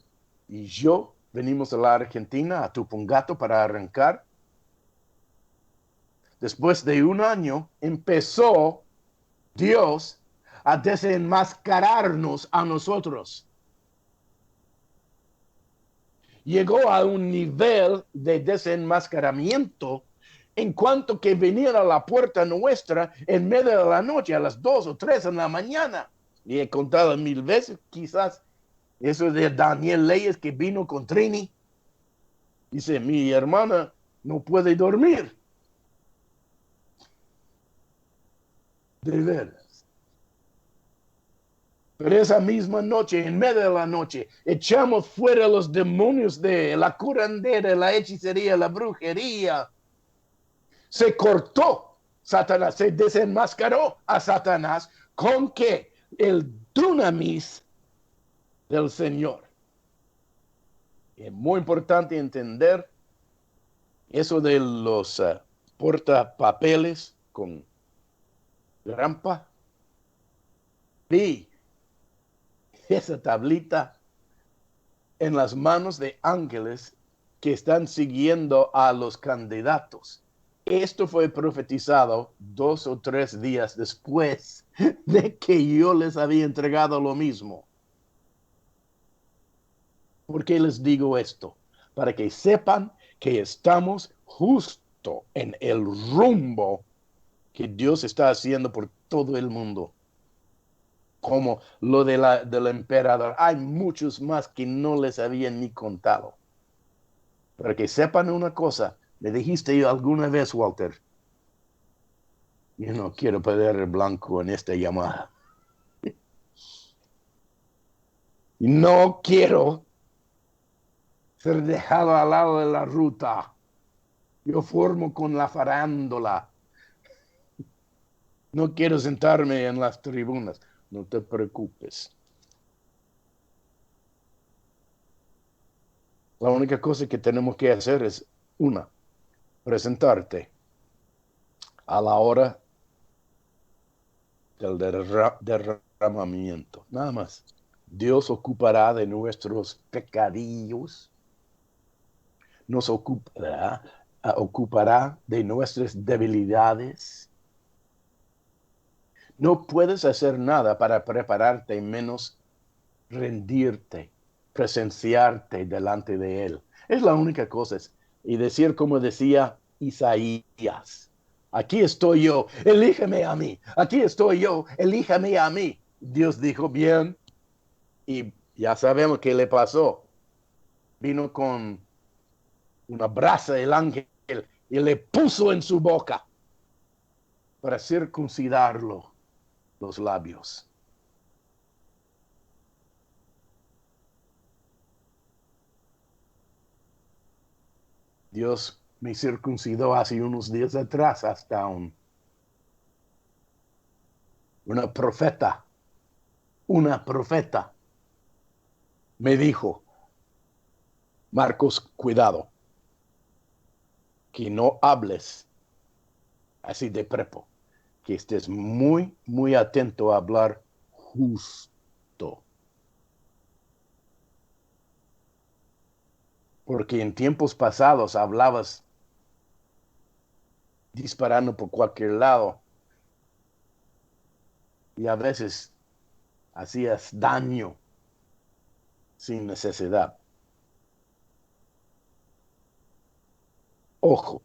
y yo venimos a la Argentina, a Tupungato, para arrancar, después de un año, empezó Dios a desenmascararnos a nosotros. Llegó a un nivel de desenmascaramiento en cuanto que venían a la puerta nuestra en medio de la noche, a las 2 o 3 de la mañana. Y he contado 1000 veces, quizás, eso de Daniel Leyes que vino con Trini. Dice, mi hermana no puede dormir. De veras. Pero esa misma noche, en medio de la noche, echamos fuera los demonios de la curandera, la hechicería, la brujería. Se cortó Satanás, se desenmascaró a Satanás con que el dunamis del Señor. Es muy importante entender eso de los portapapeles con rampa. Vi esa tablita en las manos de ángeles que están siguiendo a los candidatos. Esto fue profetizado 2 o 3 días después de que yo les había entregado lo mismo. ¿Por qué les digo esto? Para que sepan que estamos justo en el rumbo que Dios está haciendo por todo el mundo. Como lo del emperador. Hay muchos más que no les habían ni contado. Para que sepan una cosa, me dijiste yo alguna vez, Walter, yo no quiero perder el blanco en esta llamada. No quiero ser dejado al lado de la ruta. Yo formo con la farándula. No quiero sentarme en las tribunas. No te preocupes. La única cosa que tenemos que hacer es, una, presentarte a la hora del derramamiento. Nada más. Dios ocupará de nuestros pecadillos, nos ocupará de nuestras debilidades. No puedes hacer nada para prepararte menos rendirte, presenciarte delante de Él. Es la única cosa. Y decir como decía Isaías, aquí estoy yo, elíjame a mí. Aquí estoy yo, elíjame a mí. Dios dijo, bien. Y ya sabemos qué le pasó. Vino con una brasa del ángel y le puso en su boca para circuncidarlo los labios. Dios me circuncidó hace unos días atrás hasta una profeta me dijo, Marcos, cuidado, que no hables así de prepo, que estés muy, muy atento a hablar justo. Porque en tiempos pasados hablabas disparando por cualquier lado y a veces hacías daño sin necesidad. Ojo,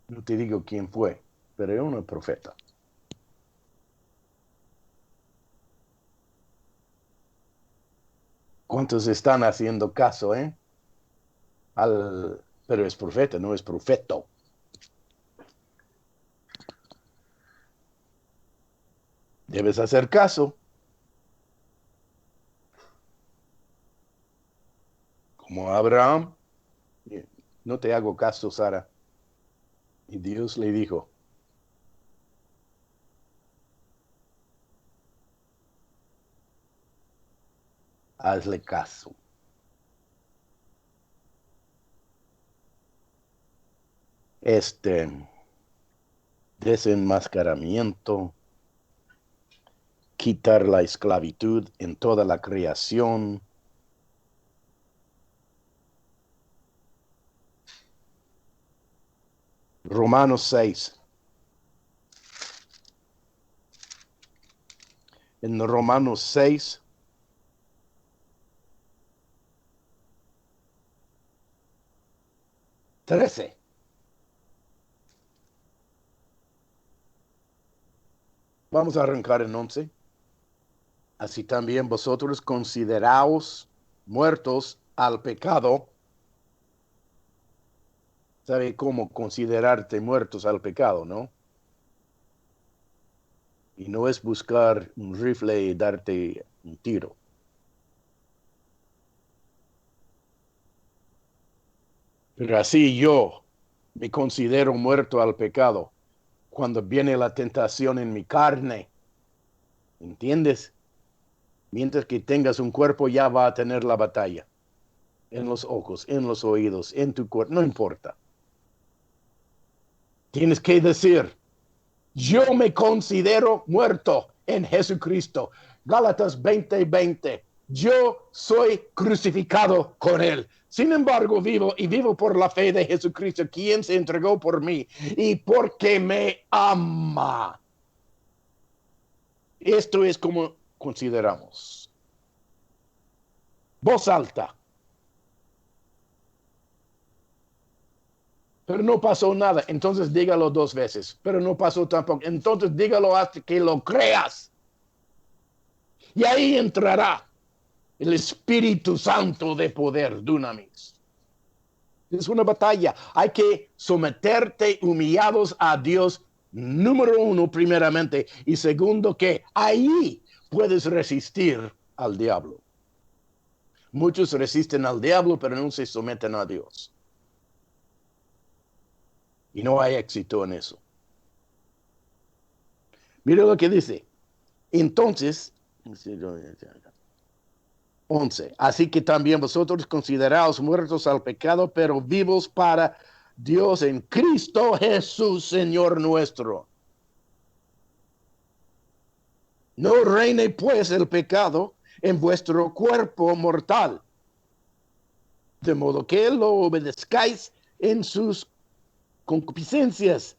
no te digo quién fue, pero era un profeta. ¿Cuántos están haciendo caso, pero es profeta, no es profeto. Debes hacer caso. Como Abraham, no te hago caso, Sara. Y Dios le dijo, hazle caso. Desenmascaramiento, quitar la esclavitud en toda la creación. Romanos 6. En Romanos 6, trece. Vamos a arrancar en 11. Así también vosotros consideraos muertos al pecado. ¿Sabe cómo considerarte muertos al pecado, no? Y no es buscar un rifle y darte un tiro. Pero así yo me considero muerto al pecado cuando viene la tentación en mi carne. ¿Entiendes? Mientras que tengas un cuerpo ya va a tener la batalla. En los ojos, en los oídos, en tu cuerpo, no importa. Tienes que decir, yo me considero muerto en Jesucristo. Gálatas 20:20. Yo soy crucificado con Él. Sin embargo, vivo y vivo por la fe de Jesucristo, quien se entregó por mí y porque me ama. Esto es como consideramos. Voz alta. Pero no pasó nada. Entonces dígalo 2 veces. Pero no pasó tampoco. Entonces dígalo hasta que lo creas. Y ahí entrará el Espíritu Santo de poder, dunamis. Es una batalla. Hay que someterte humillados a Dios, número 1, primeramente. Y segundo, que ahí puedes resistir al diablo. Muchos resisten al diablo, pero no se someten a Dios. Y no hay éxito en eso. Mire lo que dice. Entonces, 11. Así que también vosotros consideraos muertos al pecado, pero vivos para Dios en Cristo Jesús, Señor nuestro. No reine pues el pecado en vuestro cuerpo mortal, de modo que lo obedezcáis en sus concupiscencias,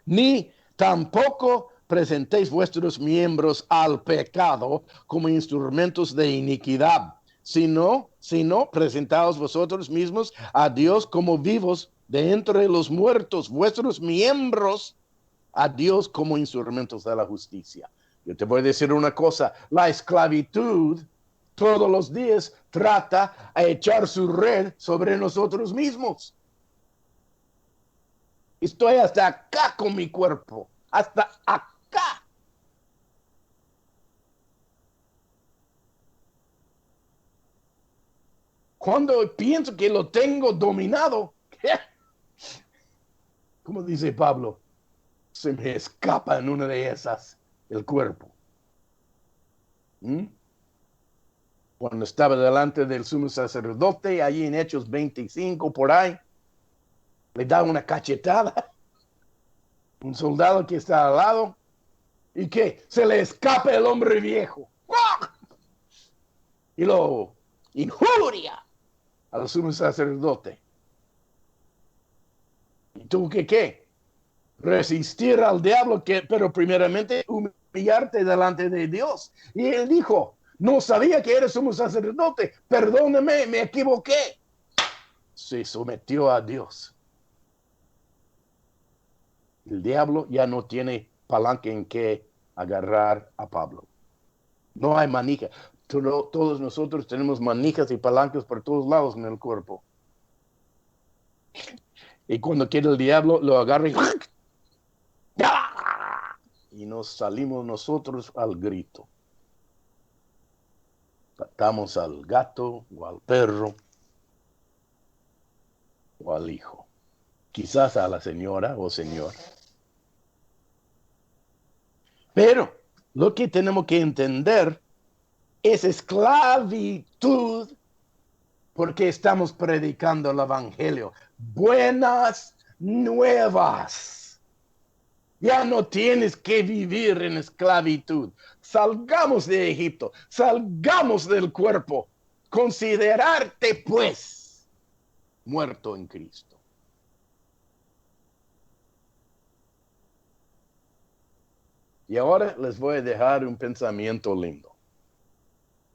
ni tampoco presentéis vuestros miembros al pecado como instrumentos de iniquidad, sino presentaos vosotros mismos a Dios como vivos de entre los muertos, vuestros miembros a Dios como instrumentos de la justicia. Yo te voy a decir una cosa, la esclavitud todos los días trata a echar su red sobre nosotros mismos. Estoy hasta acá con mi cuerpo, hasta acá. Cuando pienso que lo tengo dominado, como dice Pablo, se me escapa en una de esas el cuerpo. Cuando estaba delante del sumo sacerdote, allí en Hechos 25, por ahí, le da una cachetada, un soldado que está al lado, y que se le escapa el hombre viejo. Y lo injuria al sumo sacerdote. ¿Y tú qué? Resistir al diablo, pero primeramente humillarte delante de Dios. Y él dijo, no sabía que eres sumo sacerdote, perdóname, me equivoqué. Se sometió a Dios. El diablo ya no tiene palanca en que agarrar a Pablo. No hay manija. Todos nosotros tenemos manijas y palancas por todos lados en el cuerpo. Y cuando quiere el diablo, lo agarra y nos salimos nosotros al grito. Matamos al gato o al perro o al hijo. Quizás a la señora o señor. Pero lo que tenemos que entender es esclavitud porque estamos predicando el evangelio. Buenas nuevas. Ya no tienes que vivir en esclavitud. Salgamos de Egipto, salgamos del cuerpo. Considerarte, pues, muerto en Cristo. Y ahora les voy a dejar un pensamiento lindo.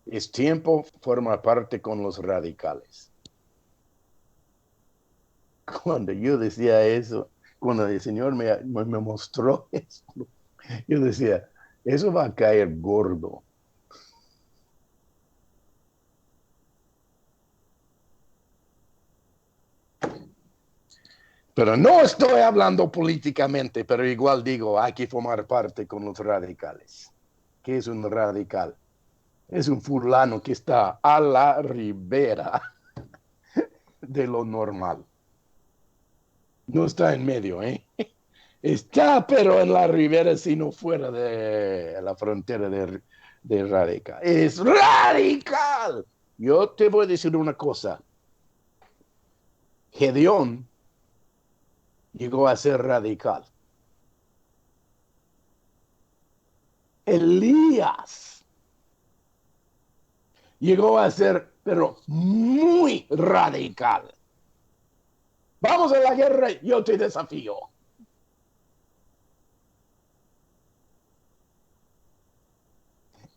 Es tiempo formar parte con los radicales. Cuando yo decía eso, cuando el Señor me mostró eso, yo decía, eso va a caer gordo. Pero no estoy hablando políticamente, pero igual digo, hay que formar parte con los radicales. ¿Qué es un radical? Es un fulano que está a la ribera de lo normal. No está en medio, ¿eh? Está, pero en la ribera, sino fuera de la frontera de radical. Es radical. Yo te voy a decir una cosa. Gedeón llegó a ser radical. Elías llegó a ser, pero muy radical. Vamos a la guerra, yo te desafío.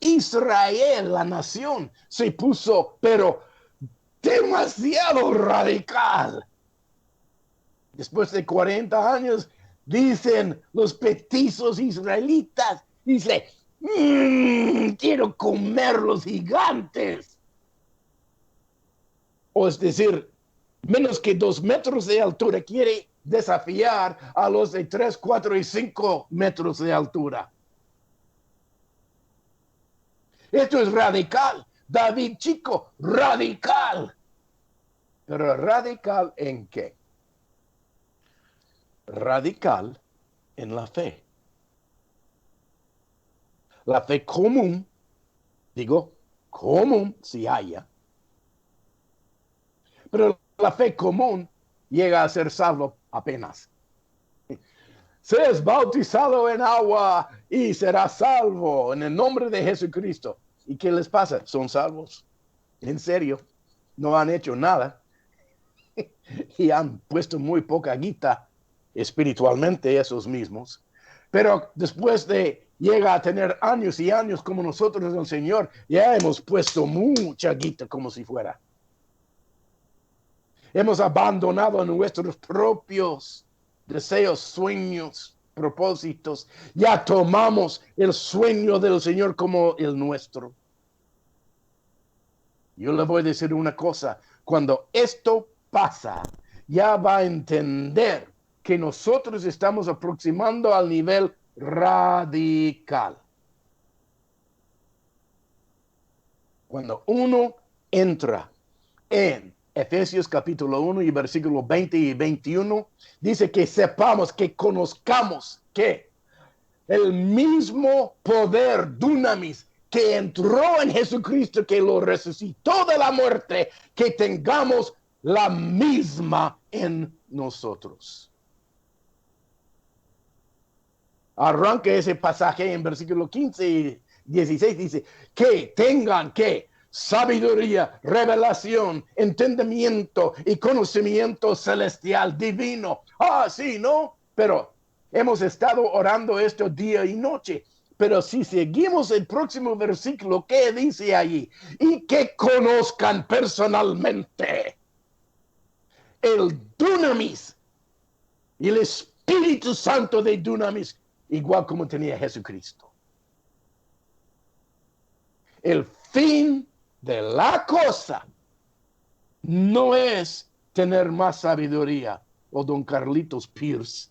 Israel, la nación, se puso, pero demasiado radical. Después de 40 años, dicen los petizos israelitas, dice, quiero comer los gigantes. O es decir, menos que 2 metros de altura, quiere desafiar a los de 3, 4 y 5 metros de altura. Esto es radical. David Chico, radical. Pero radical ¿en qué? Radical en la fe. La fe común, digo, común si haya. Pero la fe común llega a ser salvo apenas. seas bautizado en agua y serás salvo en el nombre de Jesucristo. ¿Y qué les pasa? Son salvos. En serio, no han hecho nada y han puesto muy poca guita espiritualmente esos mismos. Pero después de llega a tener años y años como nosotros el Señor, ya hemos puesto mucha guita como si fuera. Hemos abandonado nuestros propios deseos, sueños, propósitos. Ya tomamos el sueño del Señor como el nuestro. Yo le voy a decir una cosa. Cuando esto pasa, ya va a entender que nosotros estamos aproximando al nivel radical. Cuando uno entra en Efesios capítulo 1 y versículo 20 y 21, dice que sepamos, que conozcamos que el mismo poder dunamis que entró en Jesucristo, que lo resucitó de la muerte, que tengamos la misma en nosotros. Arranca ese pasaje en versículo 15 y 16, dice que tengan que sabiduría, revelación, entendimiento y conocimiento celestial, divino. Sí, ¿no? Pero hemos estado orando esto día y noche. Pero si seguimos el próximo versículo, ¿qué dice allí? Y que conozcan personalmente el dunamis y el Espíritu Santo de dunamis, igual como tenía Jesucristo. El fin de la cosa no es tener más sabiduría, o don Carlitos Pierce,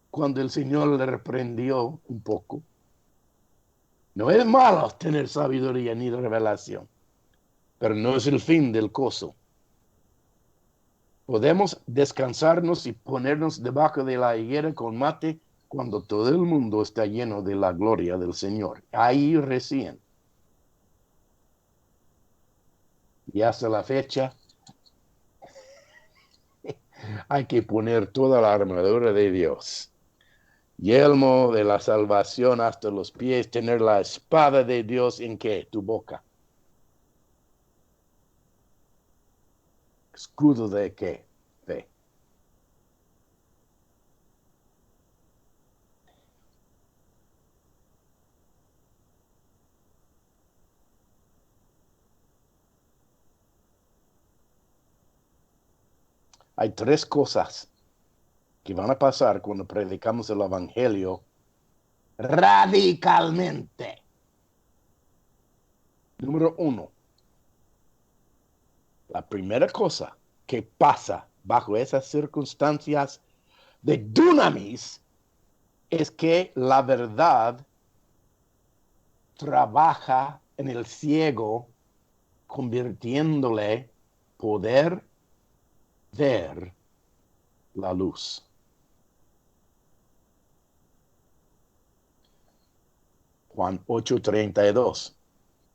cuando el Señor le reprendió un poco. No es malo tener sabiduría ni revelación, pero no es el fin del coso. Podemos descansarnos y ponernos debajo de la higuera con mate cuando todo el mundo está lleno de la gloria del Señor. Ahí recién. Y hasta la fecha hay que poner toda la armadura de Dios. Yelmo de la salvación hasta los pies, tener la espada de Dios en ¿qué? Tu boca. ¿Escudo de qué? Fe. Hay tres cosas que van a pasar cuando predicamos el evangelio radicalmente. Número 1. La primera cosa que pasa bajo esas circunstancias de dunamis es que la verdad trabaja en el ciego, convirtiéndole poder ver la luz. Juan 8:32.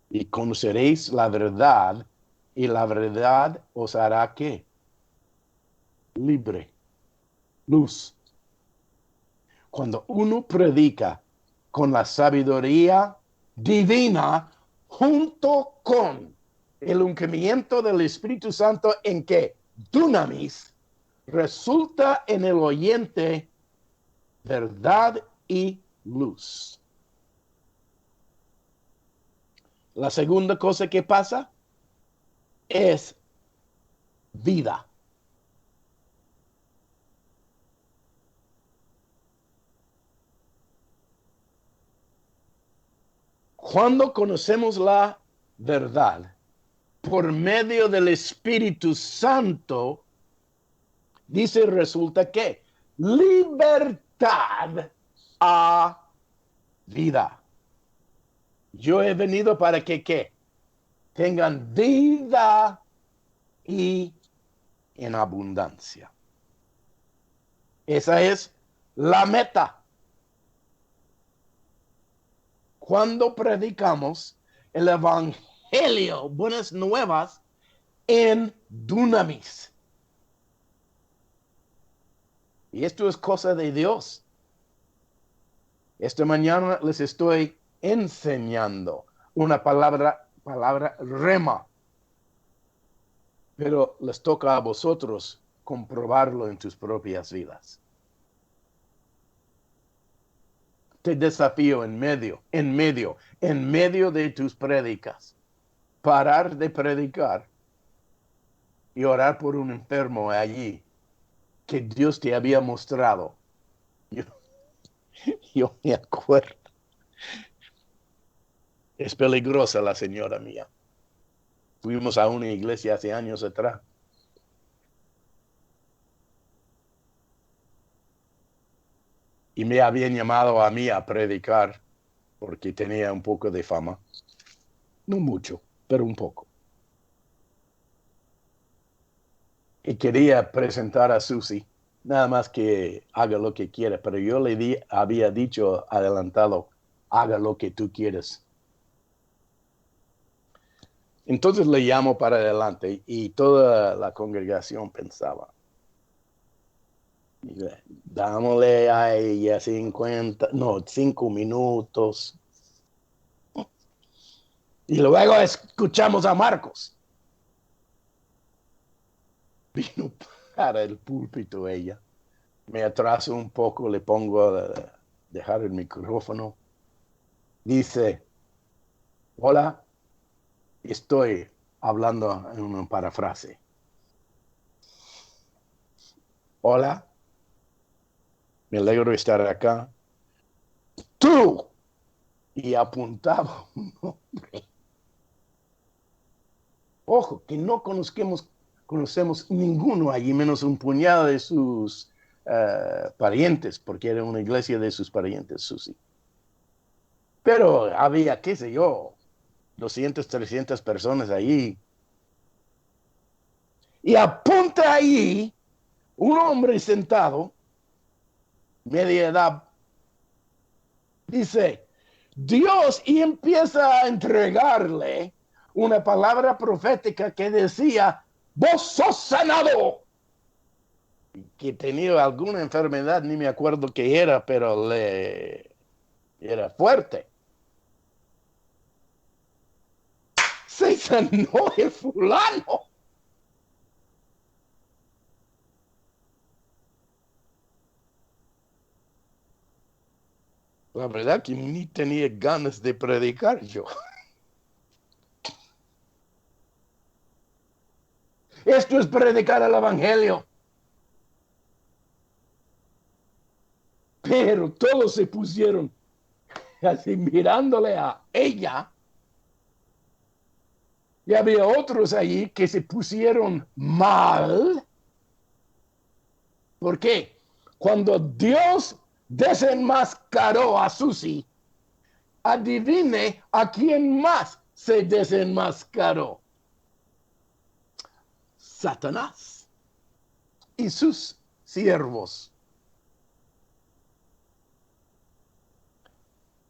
Y conoceréis la verdad, y la verdad os hará ¿qué? Libre. Luz. Cuando uno predica con la sabiduría divina junto con el ungimiento del Espíritu Santo en que dunamis, resulta en el oyente verdad y luz. La segunda cosa que pasa es vida. Cuando conocemos la verdad por medio del Espíritu Santo, dice, resulta que libertad a vida. Yo he venido para que ¿qué? Tengan vida y en abundancia. Esa es la meta. Cuando predicamos el evangelio, buenas nuevas, en dunamis. Y esto es cosa de Dios. Esta mañana les estoy enseñando una palabra rema. Pero les toca a vosotros comprobarlo en tus propias vidas. Te desafío en medio de tus prédicas, parar de predicar y orar por un enfermo allí que Dios te había mostrado. Yo me acuerdo. Es peligrosa la señora mía. Fuimos a una iglesia hace años atrás. Y me habían llamado a mí a predicar porque tenía un poco de fama. No mucho, pero un poco. Y quería presentar a Susie, nada más que haga lo que quiera, pero yo había dicho adelantado, haga lo que tú quieres. Entonces le llamo para adelante y toda la congregación pensaba, dámosle a ella 5 minutos. Y luego escuchamos a Marcos. Vino para el púlpito ella. Me atraso un poco, le pongo a dejar el micrófono. Dice, hola, estoy hablando en una parafrase. Hola, me alegro de estar acá. Tú. Y apuntaba un nombre. Ojo, que no conocemos ninguno allí, menos un puñado de sus parientes, porque era una iglesia de sus parientes, Susie. Pero había, qué sé yo, 200, 300 personas allí. Y apunta allí un hombre sentado, media edad, dice, Dios, y empieza a entregarle una palabra profética que decía, vos sos sanado. Que tenía alguna enfermedad, ni me acuerdo qué era, pero era fuerte. Se sanó el fulano. La verdad que ni tenía ganas de predicar yo. Esto es predicar el evangelio. Pero todos se pusieron así mirándole a ella. Y había otros allí que se pusieron mal. ¿Por qué? Cuando Dios desenmascaró a Susie, adivine a quién más se desenmascaró. Satanás y sus siervos.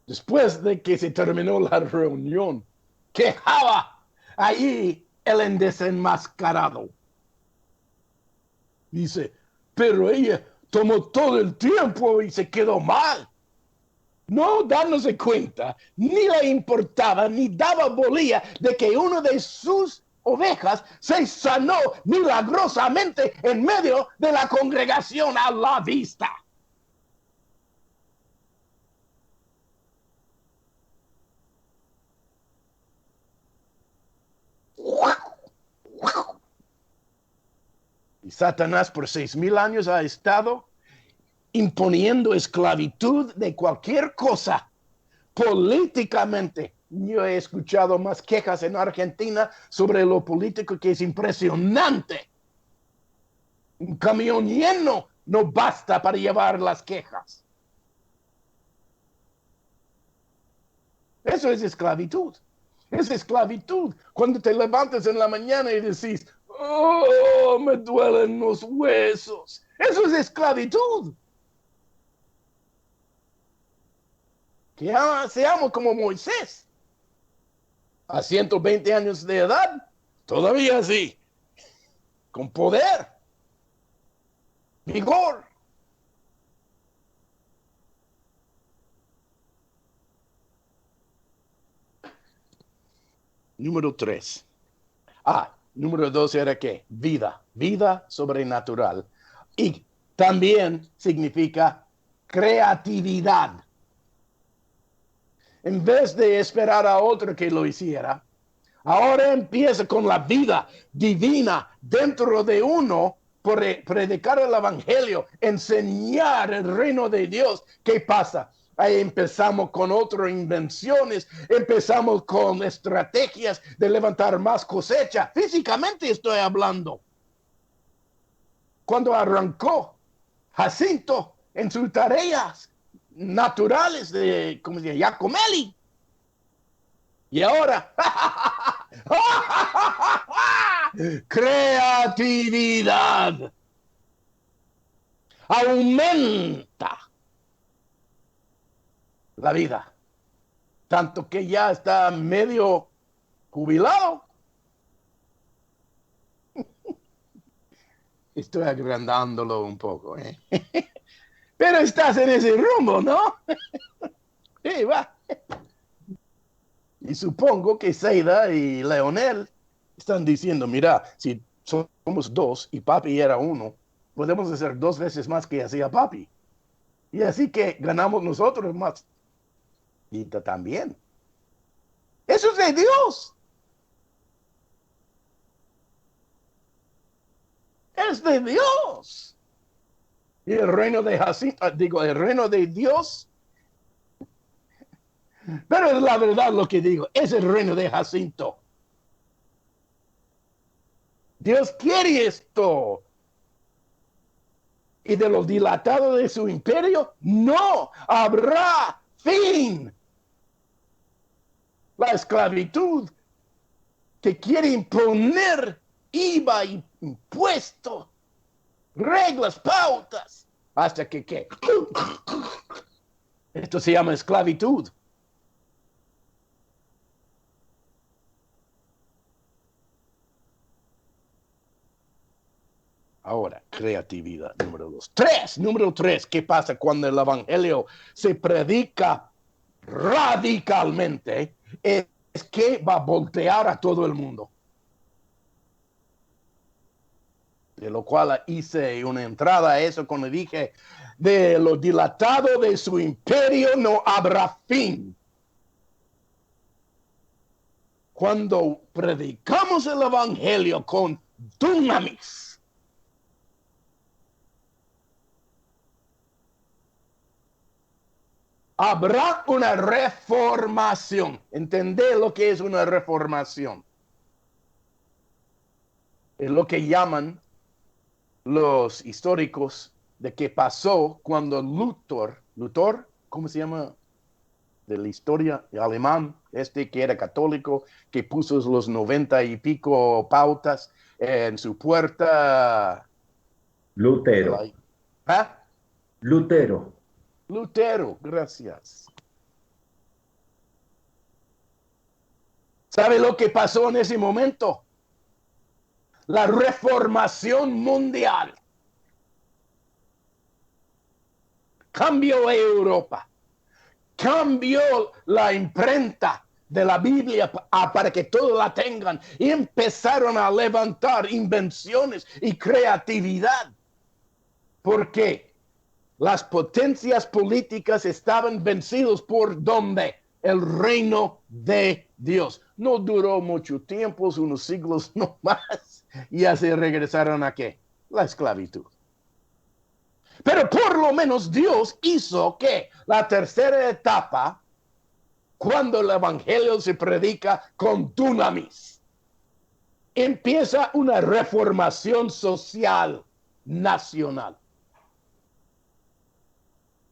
Después de que se terminó la reunión, quejaba allí el desenmascarado. Dice, pero ella tomó todo el tiempo y se quedó mal. No dándose cuenta, ni le importaba, ni daba bolilla de que uno de sus ovejas se sanó milagrosamente en medio de la congregación a la vista. Y Satanás por 6,000 años ha estado imponiendo esclavitud de cualquier cosa políticamente. Yo he escuchado más quejas en Argentina sobre lo político que es impresionante. Un camión lleno no basta para llevar las quejas. Eso es esclavitud. Es esclavitud cuando te levantas en la mañana y decís, oh, me duelen los huesos. Eso es esclavitud. Que seamos como Moisés. A 120 años de edad, todavía así, con poder, vigor. Número 3. Número 2 era ¿qué? Vida. Vida sobrenatural. Y también significa creatividad. En vez de esperar a otro que lo hiciera, ahora empieza con la vida divina dentro de uno por predicar el evangelio, enseñar el reino de Dios. ¿Qué pasa? Ahí empezamos con otras invenciones, empezamos con estrategias de levantar más cosecha. Físicamente estoy hablando. Cuando arrancó Jacinto en sus tareas naturales de, ¿cómo se llama? Giacomelli. Y ahora, creatividad. Aumenta la vida. Tanto que ya está medio jubilado. Estoy agrandándolo un poco, ¿eh? Pero estás en ese rumbo, ¿no? Sí, va. Y supongo que Seida y Leonel están diciendo, mira, si somos dos y papi era uno, podemos hacer 2 veces más que hacía papi. Y así que ganamos nosotros más. Y también. Eso es de Dios. Es de Dios. Y el reino de Jacinto, el reino de Dios. Pero es la verdad lo que digo, es el reino de Jacinto. Dios quiere esto. Y de lo dilatado de su imperio, no habrá fin. La esclavitud que quiere imponer IVA, impuesto, reglas, pautas, hasta que ¿qué? Esto se llama esclavitud. Ahora, creatividad, número 2. Número 3, ¿qué pasa cuando el evangelio se predica radicalmente? Es que va a voltear a todo el mundo. De lo cual hice una entrada a eso cuando dije, de lo dilatado de su imperio no habrá fin. Cuando predicamos el evangelio con dunamis, habrá una reformación. ¿Entendés lo que es una reformación? Es lo que llaman los históricos de qué pasó cuando Luther, ¿cómo se llama? De la historia alemán, que era católico, que puso los 90 y pico pautas en su puerta. Lutero. ¿Ah? Lutero. Lutero, gracias. ¿Sabe lo que pasó en ese momento? La reformación mundial. Cambió Europa. Cambió la imprenta de la Biblia para que todos la tengan. Y empezaron a levantar invenciones y creatividad. ¿Por qué? Las potencias políticas estaban vencidos por ¿dónde? El reino de Dios. No duró mucho tiempo, unos siglos no más. Y ya se regresaron a ¿qué? La esclavitud. Pero por lo menos Dios hizo que la tercera etapa, cuando el evangelio se predica con dunamis, empieza una reformación social nacional.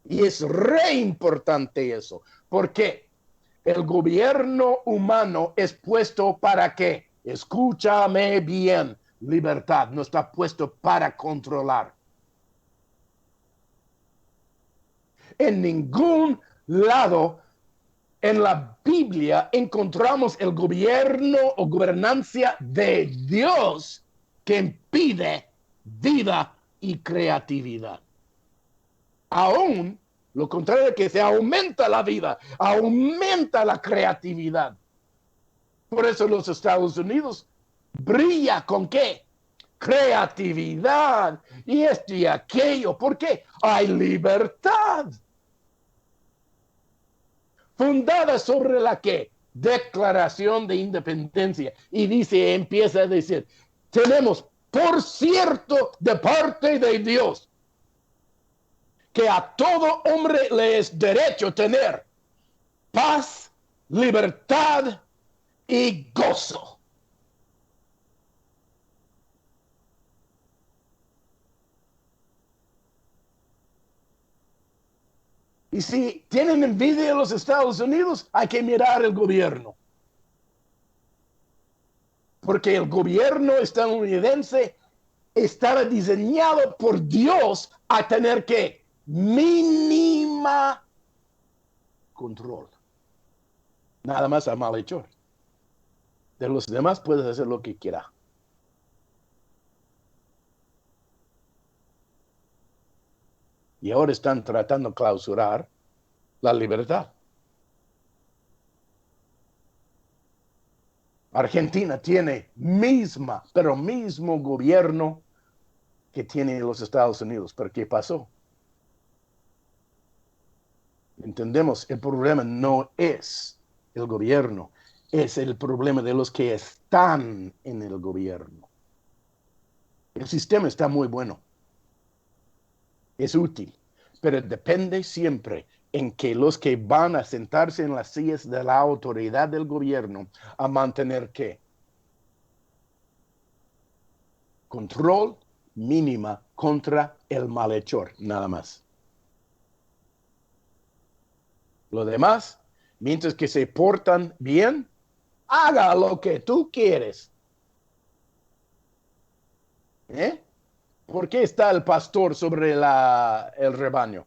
Y es re importante eso, porque el gobierno humano es puesto para ¿qué? Escúchame bien, libertad, no está puesto para controlar. En ningún lado en la Biblia encontramos el gobierno o gobernancia de Dios que impide vida y creatividad. Aún lo contrario, que se aumenta la vida, aumenta la creatividad. Por eso los Estados Unidos brilla con qué? Creatividad y esto y aquello. ¿Por qué? Hay libertad. Fundada sobre la que? Declaración de Independencia. Y dice, empieza a decir, tenemos, por cierto, de parte de Dios, que a todo hombre le es derecho tener paz, libertad y gozo. Y si tienen envidia de los Estados Unidos, hay que mirar el gobierno. Porque el gobierno estadounidense estaba diseñado por Dios a tener que mínima control. Nada más a malhechor. De los demás puedes hacer lo que quieras. Y ahora están tratando de clausurar la libertad. Argentina tiene pero mismo gobierno que tiene los Estados Unidos. ¿Pero qué pasó? Entendemos, el problema no es el gobierno, es el problema de los que están en el gobierno. El sistema está muy bueno, es útil, pero depende siempre en que los que van a sentarse en las sillas de la autoridad del gobierno a mantener ¿qué? Control mínima contra el malhechor, nada más. Lo demás, mientras que se portan bien, haga lo que tú quieres. ¿Eh? ¿Por qué está el pastor sobre el rebaño?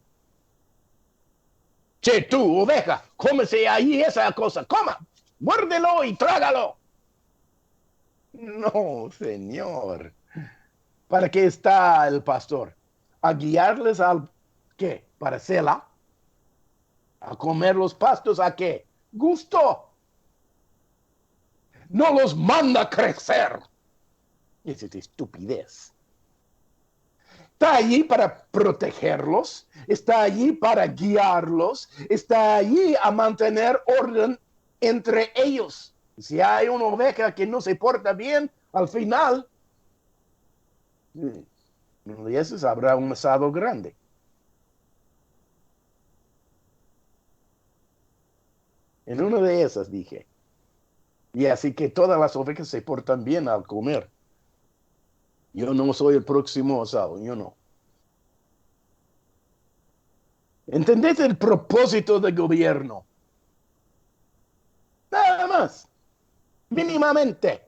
Che, tú, oveja, cómese ahí esa cosa, coma, muérdelo y trágalo. No, señor. ¿Para qué está el pastor? ¿A guiarles al qué? ¿Para cela? ¿A comer los pastos? ¿A qué? Gusto. No los manda a crecer. Esa es estupidez. Está allí para protegerlos, está allí para guiarlos, está allí a mantener orden entre ellos. Si hay una oveja que no se porta bien, al final, y eso habrá un asado grande. En una de esas dije. Y así que todas las ovejas se portan bien al comer. Yo no soy el próximo asado, yo no. ¿Entendés el propósito del gobierno? Nada más, mínimamente.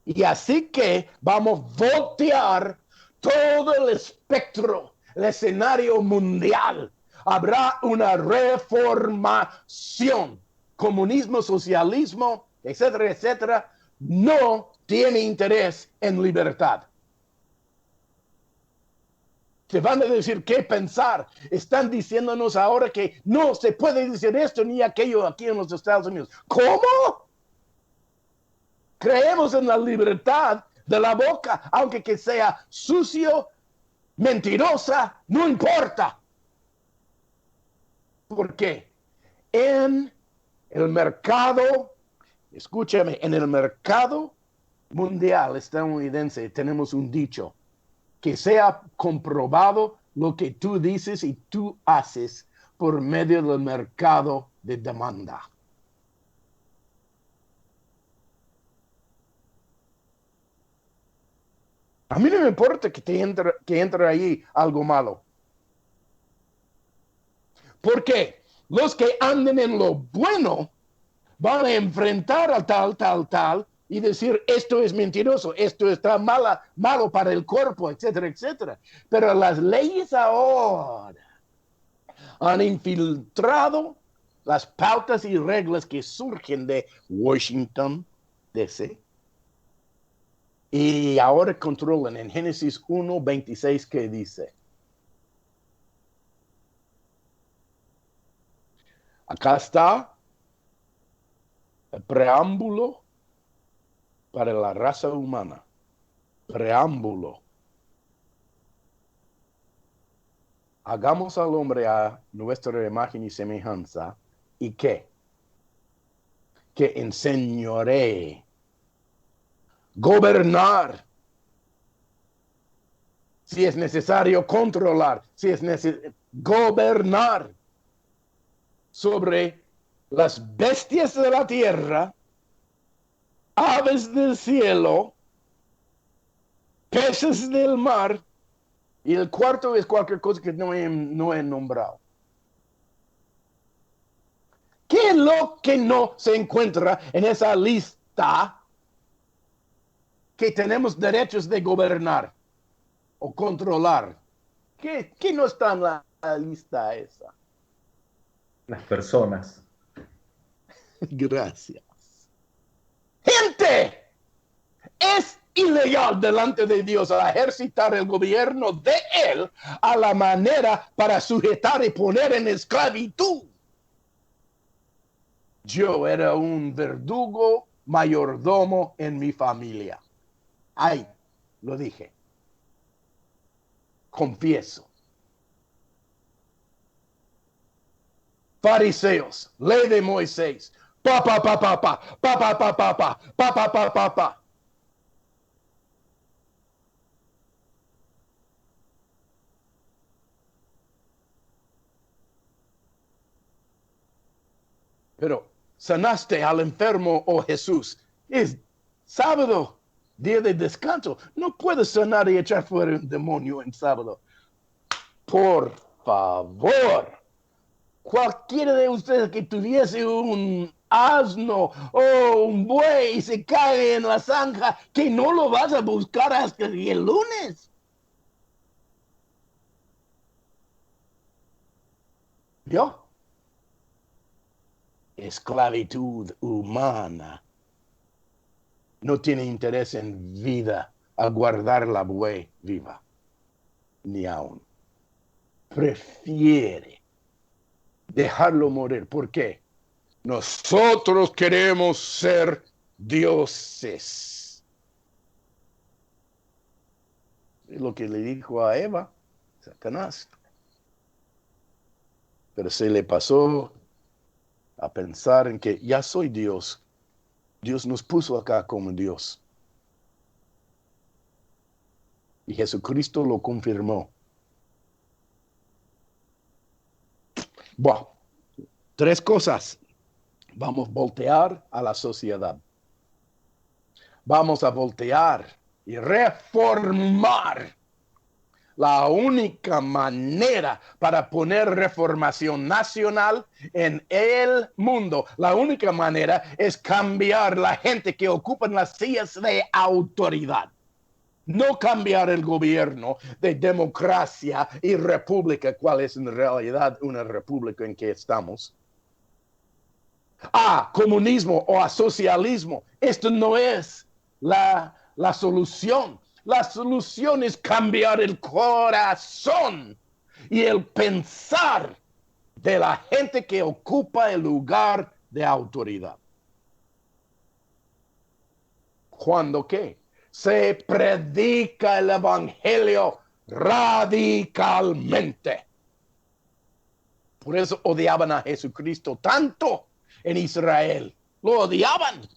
Y así que vamos a voltear todo el espectro, el escenario mundial. Habrá una reformación. Comunismo, socialismo, etcétera, etcétera, no tiene interés en libertad. Te van a decir qué pensar. Están diciéndonos ahora que no se puede decir esto ni aquello aquí en los Estados Unidos. ¿Cómo? Creemos en la libertad de la boca, aunque que sea sucio, mentirosa, no importa. ¿Por qué? En el mercado, escúchame, en el mercado mundial estadounidense tenemos un dicho, que sea comprobado lo que tú dices y tú haces por medio del mercado de demanda. A mí no me importa que entre ahí algo malo. Porque los que anden en lo bueno van a enfrentar a tal, y decir, esto es mentiroso, esto está malo para el cuerpo, etcétera, etcétera. Pero las leyes ahora han infiltrado las pautas y reglas que surgen de Washington, D.C., y ahora controlan en Génesis 1:26 que dice, acá está El preámbulo para la raza humana. Preámbulo. Hagamos al hombre a nuestra imagen y semejanza. ¿Y qué? Que enseñaré. Gobernar. Si es necesario controlar. Si es necesario gobernar sobre las bestias de la tierra, aves del cielo, peces del mar, y el cuarto es cualquier cosa que no he nombrado. ¿Qué es lo que no se encuentra en esa lista que tenemos derechos de gobernar o controlar? ¿Qué no está en la lista esa? Las personas. Gracias. Gente, es ilegal delante de Dios a ejercitar el gobierno de Él a la manera para sujetar y poner en esclavitud. Yo era un verdugo mayordomo en mi familia. Ay, lo dije. Confieso. Fariseos, ley de Moisés. Pa, pa, pa, pa, pa, pa, pa, pa, pa, pa, pa, pa, pa, pa, pa. Pero sanaste al enfermo, oh Jesús. Es sábado, día de descanso. No puedes sanar y echar fuera un demonio en sábado. Por favor. Cualquiera de ustedes que tuviese un asno o un buey y se cae en la zanja, que no lo vas a buscar hasta el lunes. ¿Yo? Esclavitud humana. No tiene interés en vida, a guardar la buey viva, ni aún. Prefiere dejarlo morir. ¿Por qué? Nosotros queremos ser dioses. Es lo que le dijo a Eva, Satanás. Pero se le pasó a pensar en que ya soy Dios. Dios nos puso acá como Dios. Y Jesucristo lo confirmó. Bueno, 3 cosas. Vamos a voltear a la sociedad. Vamos a voltear y reformar. La única manera para poner reformación nacional en el mundo, la única manera es cambiar la gente que ocupa las sillas de autoridad. No cambiar el gobierno de democracia y república, cuál es en realidad una república en que estamos, a comunismo o a socialismo. Esto no es la solución. La solución es cambiar el corazón y el pensar de la gente que ocupa el lugar de autoridad. ¿Cuándo qué? Se predica el evangelio radicalmente. Por eso odiaban a Jesucristo tanto en Israel. Lo odiaban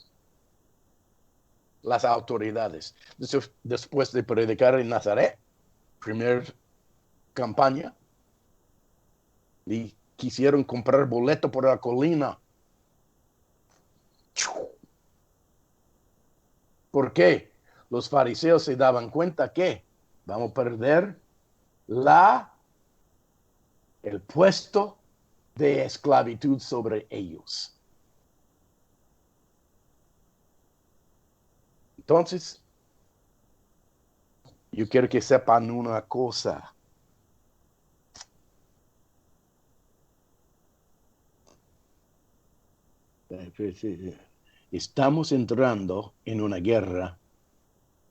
las autoridades. Después de predicar en Nazaret, primera campaña, y quisieron comprar boleto por la colina. ¿Por qué? Los fariseos se daban cuenta que vamos a perder el puesto de esclavitud sobre ellos. Entonces, yo quiero que sepan una cosa. Estamos entrando en una guerra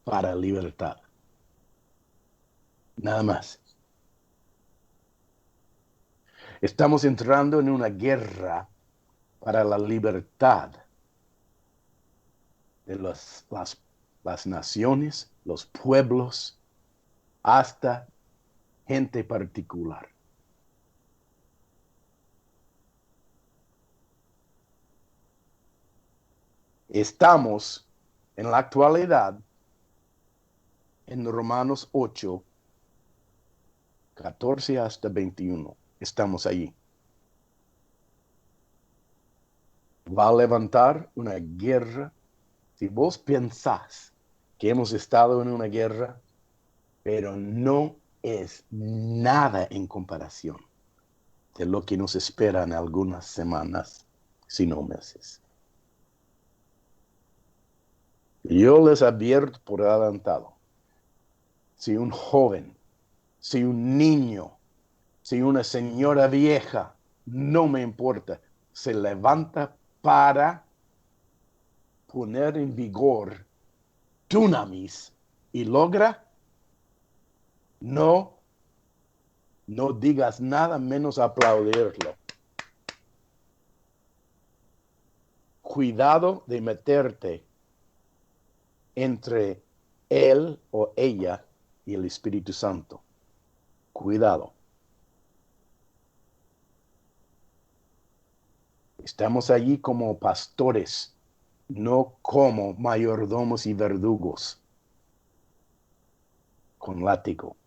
para libertad. Nada más. Estamos entrando en una guerra para la libertad. de las naciones, los pueblos, hasta gente particular. Estamos en la actualidad en Romanos 8, 14 hasta 21. Estamos allí. Va a levantar una guerra. Si vos pensás que hemos estado en una guerra, pero no es nada en comparación de lo que nos espera en algunas semanas, si no meses. Yo les advierto por adelantado, si un joven, si un niño, si una señora vieja, no me importa, se levanta para poner en vigor dunamis y logra, no digas nada menos aplaudirlo. Cuidado de meterte entre él o ella y el Espíritu Santo. Cuidado. Estamos allí como pastores, no como mayordomos y verdugos con látigo.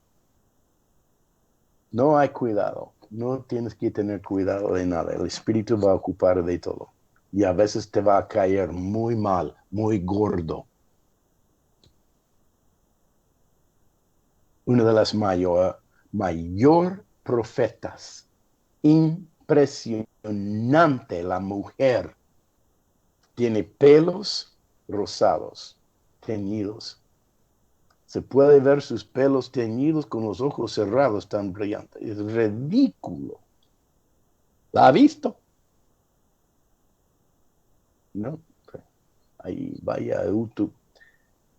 No hay cuidado. No tienes que tener cuidado de nada. El Espíritu va a ocupar de todo. Y a veces te va a caer muy mal, muy gordo. Una de las mayor profetas. Impresionante la mujer. Tiene pelos rosados, teñidos. Se puede ver sus pelos teñidos con los ojos cerrados tan brillantes. Es ridículo. ¿La ha visto? No. Ahí vaya a YouTube.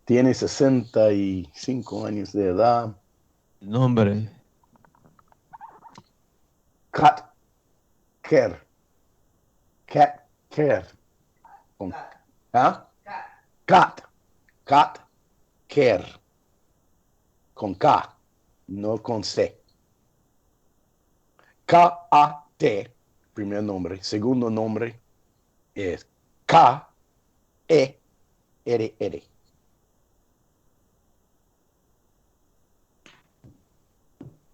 Tiene 65 años de edad. No, hombre. Kat Kerr. Kat Kerr. ¿Ah? Kat Kerr. Con K, no con C. K-A-T, primer nombre. Segundo nombre es K-E-R-R.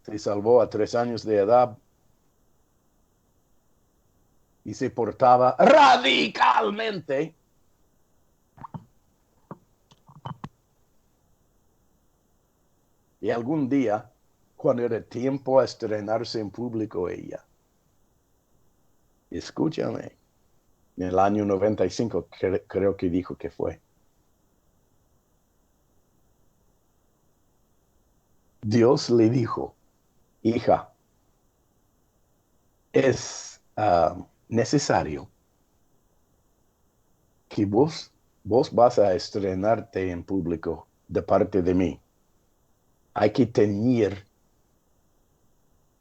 Se salvó a 3 años de edad y se portaba radicalmente. Y algún día, cuando era tiempo a estrenarse en público ella, escúchame, en el año 95 creo que dijo que fue. Dios le dijo, hija, es necesario que vos vas a estrenarte en público de parte de mí. Hay que teñir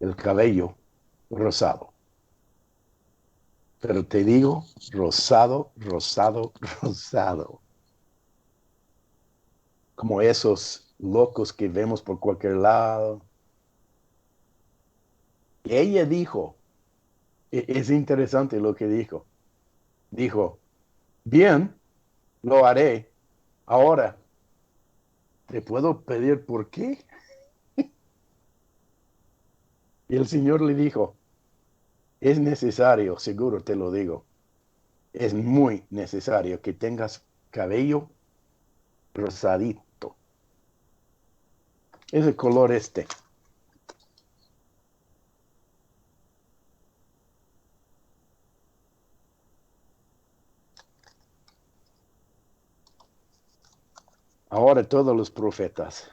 el cabello rosado. Pero te digo, rosado, rosado, rosado. Como esos locos que vemos por cualquier lado. Y ella dijo, es interesante lo que dijo. Dijo, bien, lo haré. Ahora, ¿te puedo pedir por qué? Y el Señor le dijo, es necesario, seguro te lo digo, es muy necesario que tengas cabello rosadito. Es el color este. Ahora todos los profetas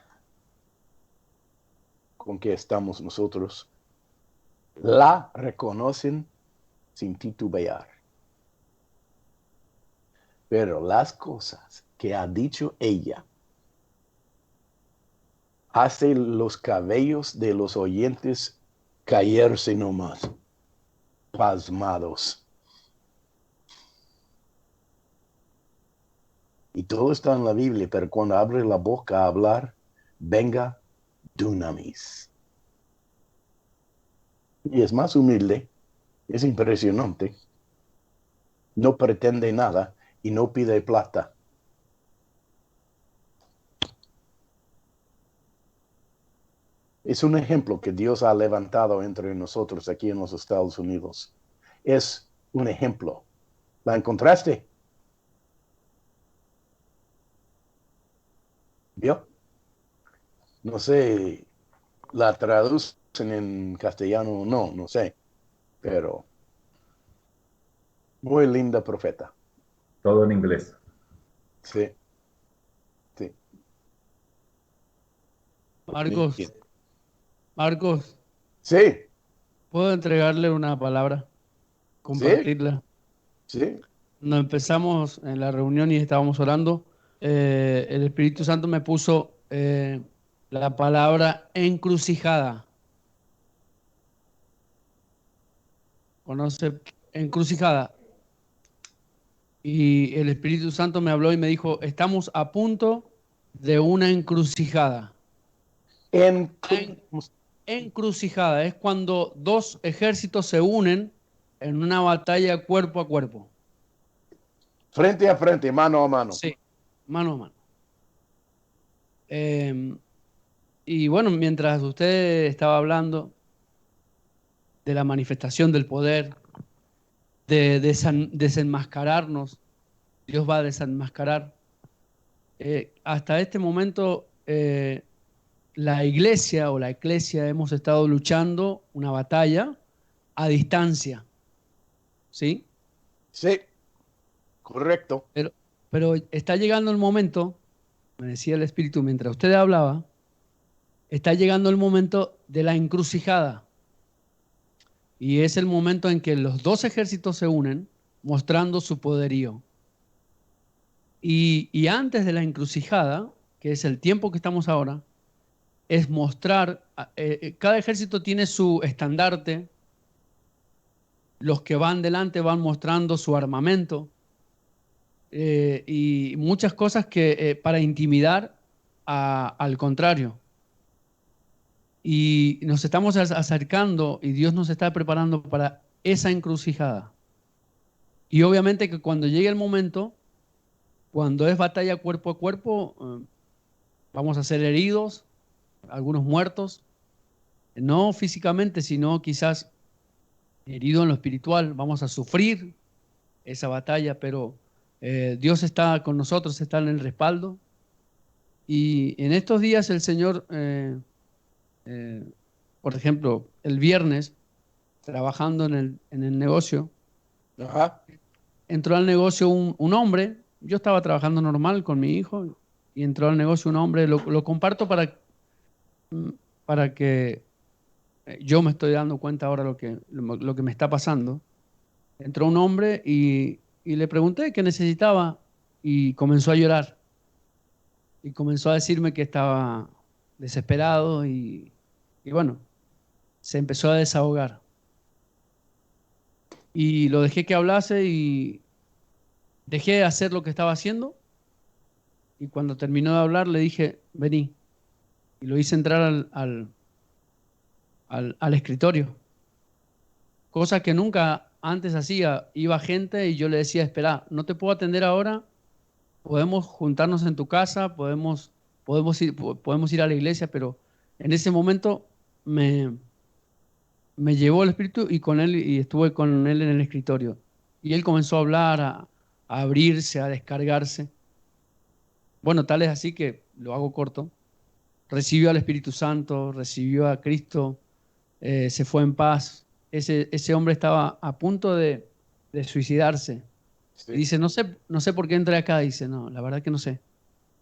con que estamos nosotros la reconocen sin titubear. Pero las cosas que ha dicho ella hace los cabellos de los oyentes caerse nomás, pasmados. Y todo está en la Biblia, pero cuando abre la boca a hablar, venga dunamis. Y es más humilde, es impresionante, no pretende nada y no pide plata. Es un ejemplo que Dios ha levantado entre nosotros aquí en los Estados Unidos. Es un ejemplo. ¿La encontraste? ¿Vio? No sé, la traducen en castellano, no sé, pero muy linda profeta. Todo en inglés. Sí, sí. Marcos, Marcos, Sí, ¿puedo entregarle una palabra? sí, Compartirla. sí. Cuando empezamos en la reunión y estábamos orando, el Espíritu Santo me puso la palabra encrucijada. ¿Conoce encrucijada? Y el Espíritu Santo me habló y me dijo, estamos a punto de una encrucijada. En, En- Encrucijada es cuando dos ejércitos se unen en una batalla cuerpo a cuerpo. frente a frente, mano a mano. Sí, mano a mano. Eh, y bueno, mientras usted estaba hablando de la manifestación del poder, de desenmascararnos, Dios va a desenmascarar. Hasta este momento, la iglesia o la eclesia hemos estado luchando una batalla a distancia, ¿sí? Sí, correcto. Pero, pero está llegando el momento, me decía el Espíritu mientras usted hablaba, está llegando el momento de la encrucijada. Y es el momento en que los dos ejércitos se unen mostrando su poderío. Y antes de la encrucijada, que es el tiempo que estamos ahora, es mostrar, cada ejército tiene su estandarte, los que van delante van mostrando su armamento y muchas cosas que para intimidar al contrario. Y nos estamos acercando y Dios nos está preparando para esa encrucijada. Y obviamente que cuando llegue el momento, cuando es batalla cuerpo a cuerpo, vamos a ser heridos, algunos muertos, no físicamente, sino quizás herido en lo espiritual. Vamos a sufrir esa batalla, pero Dios está con nosotros, está en el respaldo. Y en estos días el Señor, eh, por ejemplo, el viernes, trabajando en el negocio, Ajá. entró al negocio un hombre, yo estaba trabajando normal con mi hijo, y entró al negocio un hombre, lo comparto para que yo me estoy dando cuenta ahora lo que me está pasando. Entró un hombre y le pregunté qué necesitaba y comenzó a llorar. Y comenzó a decirme que estaba desesperado y bueno, se empezó a desahogar. Y lo dejé que hablase y dejé de hacer lo que estaba haciendo y cuando terminó de hablar le dije, vení. Y lo hice entrar al escritorio, cosa que nunca antes hacía. Iba gente y yo le decía, espera, no te puedo atender ahora, podemos juntarnos en tu casa, podemos ir a la iglesia, pero en ese momento me, me llevó el espíritu y con él y estuve con él en el escritorio. Y él comenzó a hablar, a abrirse, a descargarse. Bueno, tal es así que lo hago corto. Recibió al Espíritu Santo, recibió a Cristo, se fue en paz. Ese hombre estaba a punto de suicidarse. Y Sí, dice, no sé por qué entré acá. Dice, no, la verdad que no sé.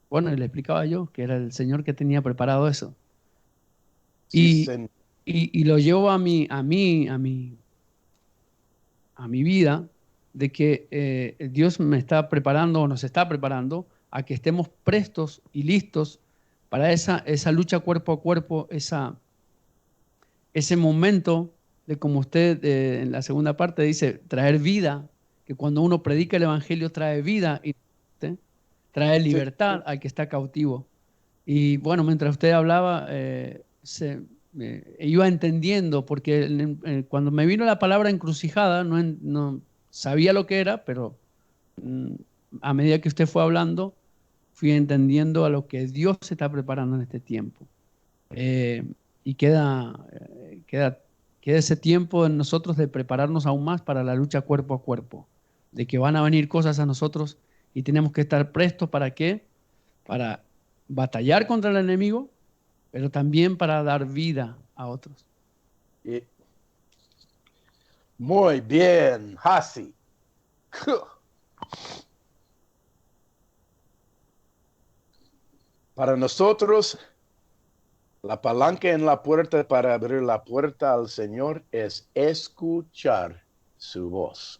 Bueno, y le explicaba yo que era el Señor que tenía preparado eso. sí, Y, y lo llevo a mi vida de que Dios me está preparando o nos está preparando a que estemos prestos y listos para esa lucha cuerpo a cuerpo, ese momento de como usted en la segunda parte dice, traer vida, que cuando uno predica el Evangelio trae vida y ¿sí? trae Sí, libertad al que está cautivo. Y bueno, mientras usted hablaba, iba entendiendo, porque cuando me vino la palabra encrucijada, no sabía lo que era, pero mm, a medida que usted fue hablando, fui entendiendo a lo que Dios se está preparando en este tiempo. Y queda ese tiempo en nosotros de prepararnos aún más para la lucha cuerpo a cuerpo, de que van a venir cosas a nosotros y tenemos que estar prestos ¿para qué? Para batallar contra el enemigo, pero también para dar vida a otros. y- muy bien, Hasi. Para nosotros, la palanca en la puerta para abrir la puerta al Señor es escuchar su voz.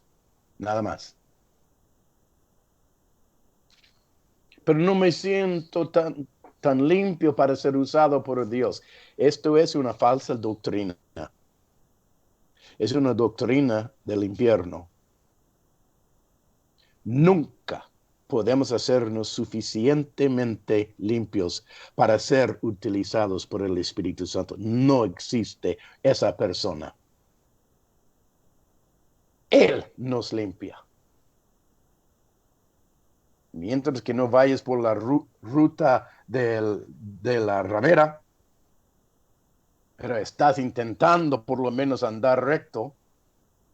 Nada más. Pero no me siento tan limpio para ser usado por Dios. Esto es una falsa doctrina. Es una doctrina del infierno. Nunca podemos hacernos suficientemente limpios para ser utilizados por el Espíritu Santo. No existe esa persona. Él nos limpia. Mientras que no vayas por la ruta de la ramera, pero estás intentando por lo menos andar recto,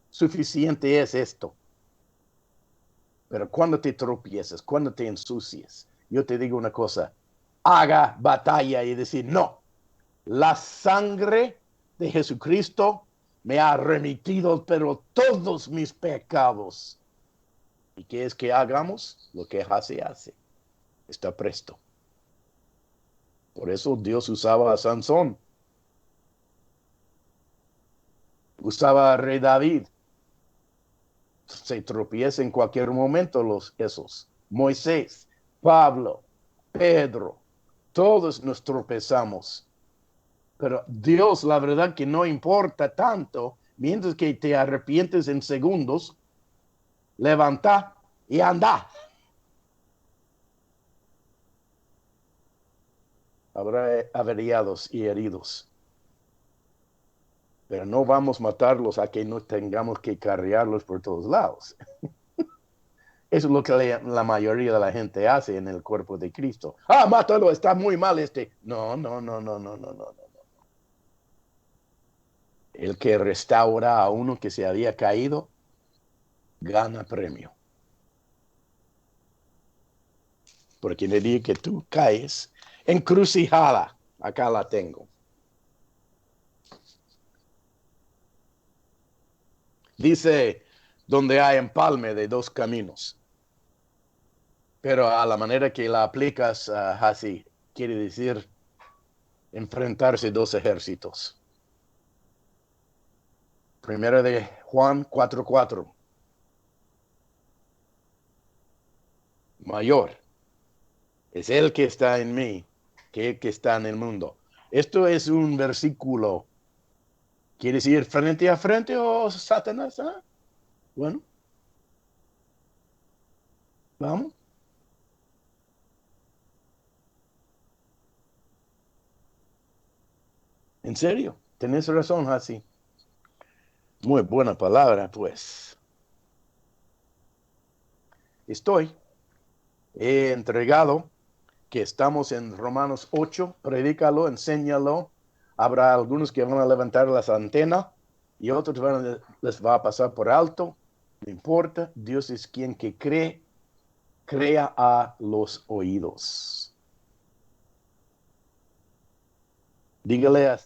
suficiente es esto. Pero cuando te tropiezas, cuando te ensucias, yo te digo una cosa, haga batalla y decir, no, la sangre de Jesucristo me ha remitido, pero todos mis pecados. ¿Y qué es que hagamos? Lo que hace. Está presto. Por eso Dios usaba a Sansón. Usaba a Rey David. Se tropieza en cualquier momento esos. Moisés, Pablo, Pedro, todos nos tropezamos. Pero Dios, la verdad que no importa tanto, mientras que te arrepientes en segundos, levanta y anda. Habrá averiados y heridos, pero no vamos a matarlos a que no tengamos que cargarlos por todos lados. Eso es lo que la mayoría de la gente hace en el cuerpo de Cristo. Ah, mátalo, está muy mal este. No. El que restaura a uno que se había caído, gana premio. Porque le dije que tú caes encrucijada. Acá la tengo. Dice, donde hay empalme de dos caminos. Pero a la manera que la aplicas, así, quiere decir enfrentarse dos ejércitos. Primero de Juan 4:4. Mayor es el que está en mí que el que está en el mundo. Esto es un versículo. ¿Quiere decir frente a frente o Satanás? Bueno, vamos. En serio, tenés razón, así. Muy buena palabra, pues. He entregado que estamos en Romanos 8, predícalo, enséñalo. Habrá algunos que van a levantar las antenas y otros les va a pasar por alto. No importa, Dios es quien que crea a los oídos. Dígale a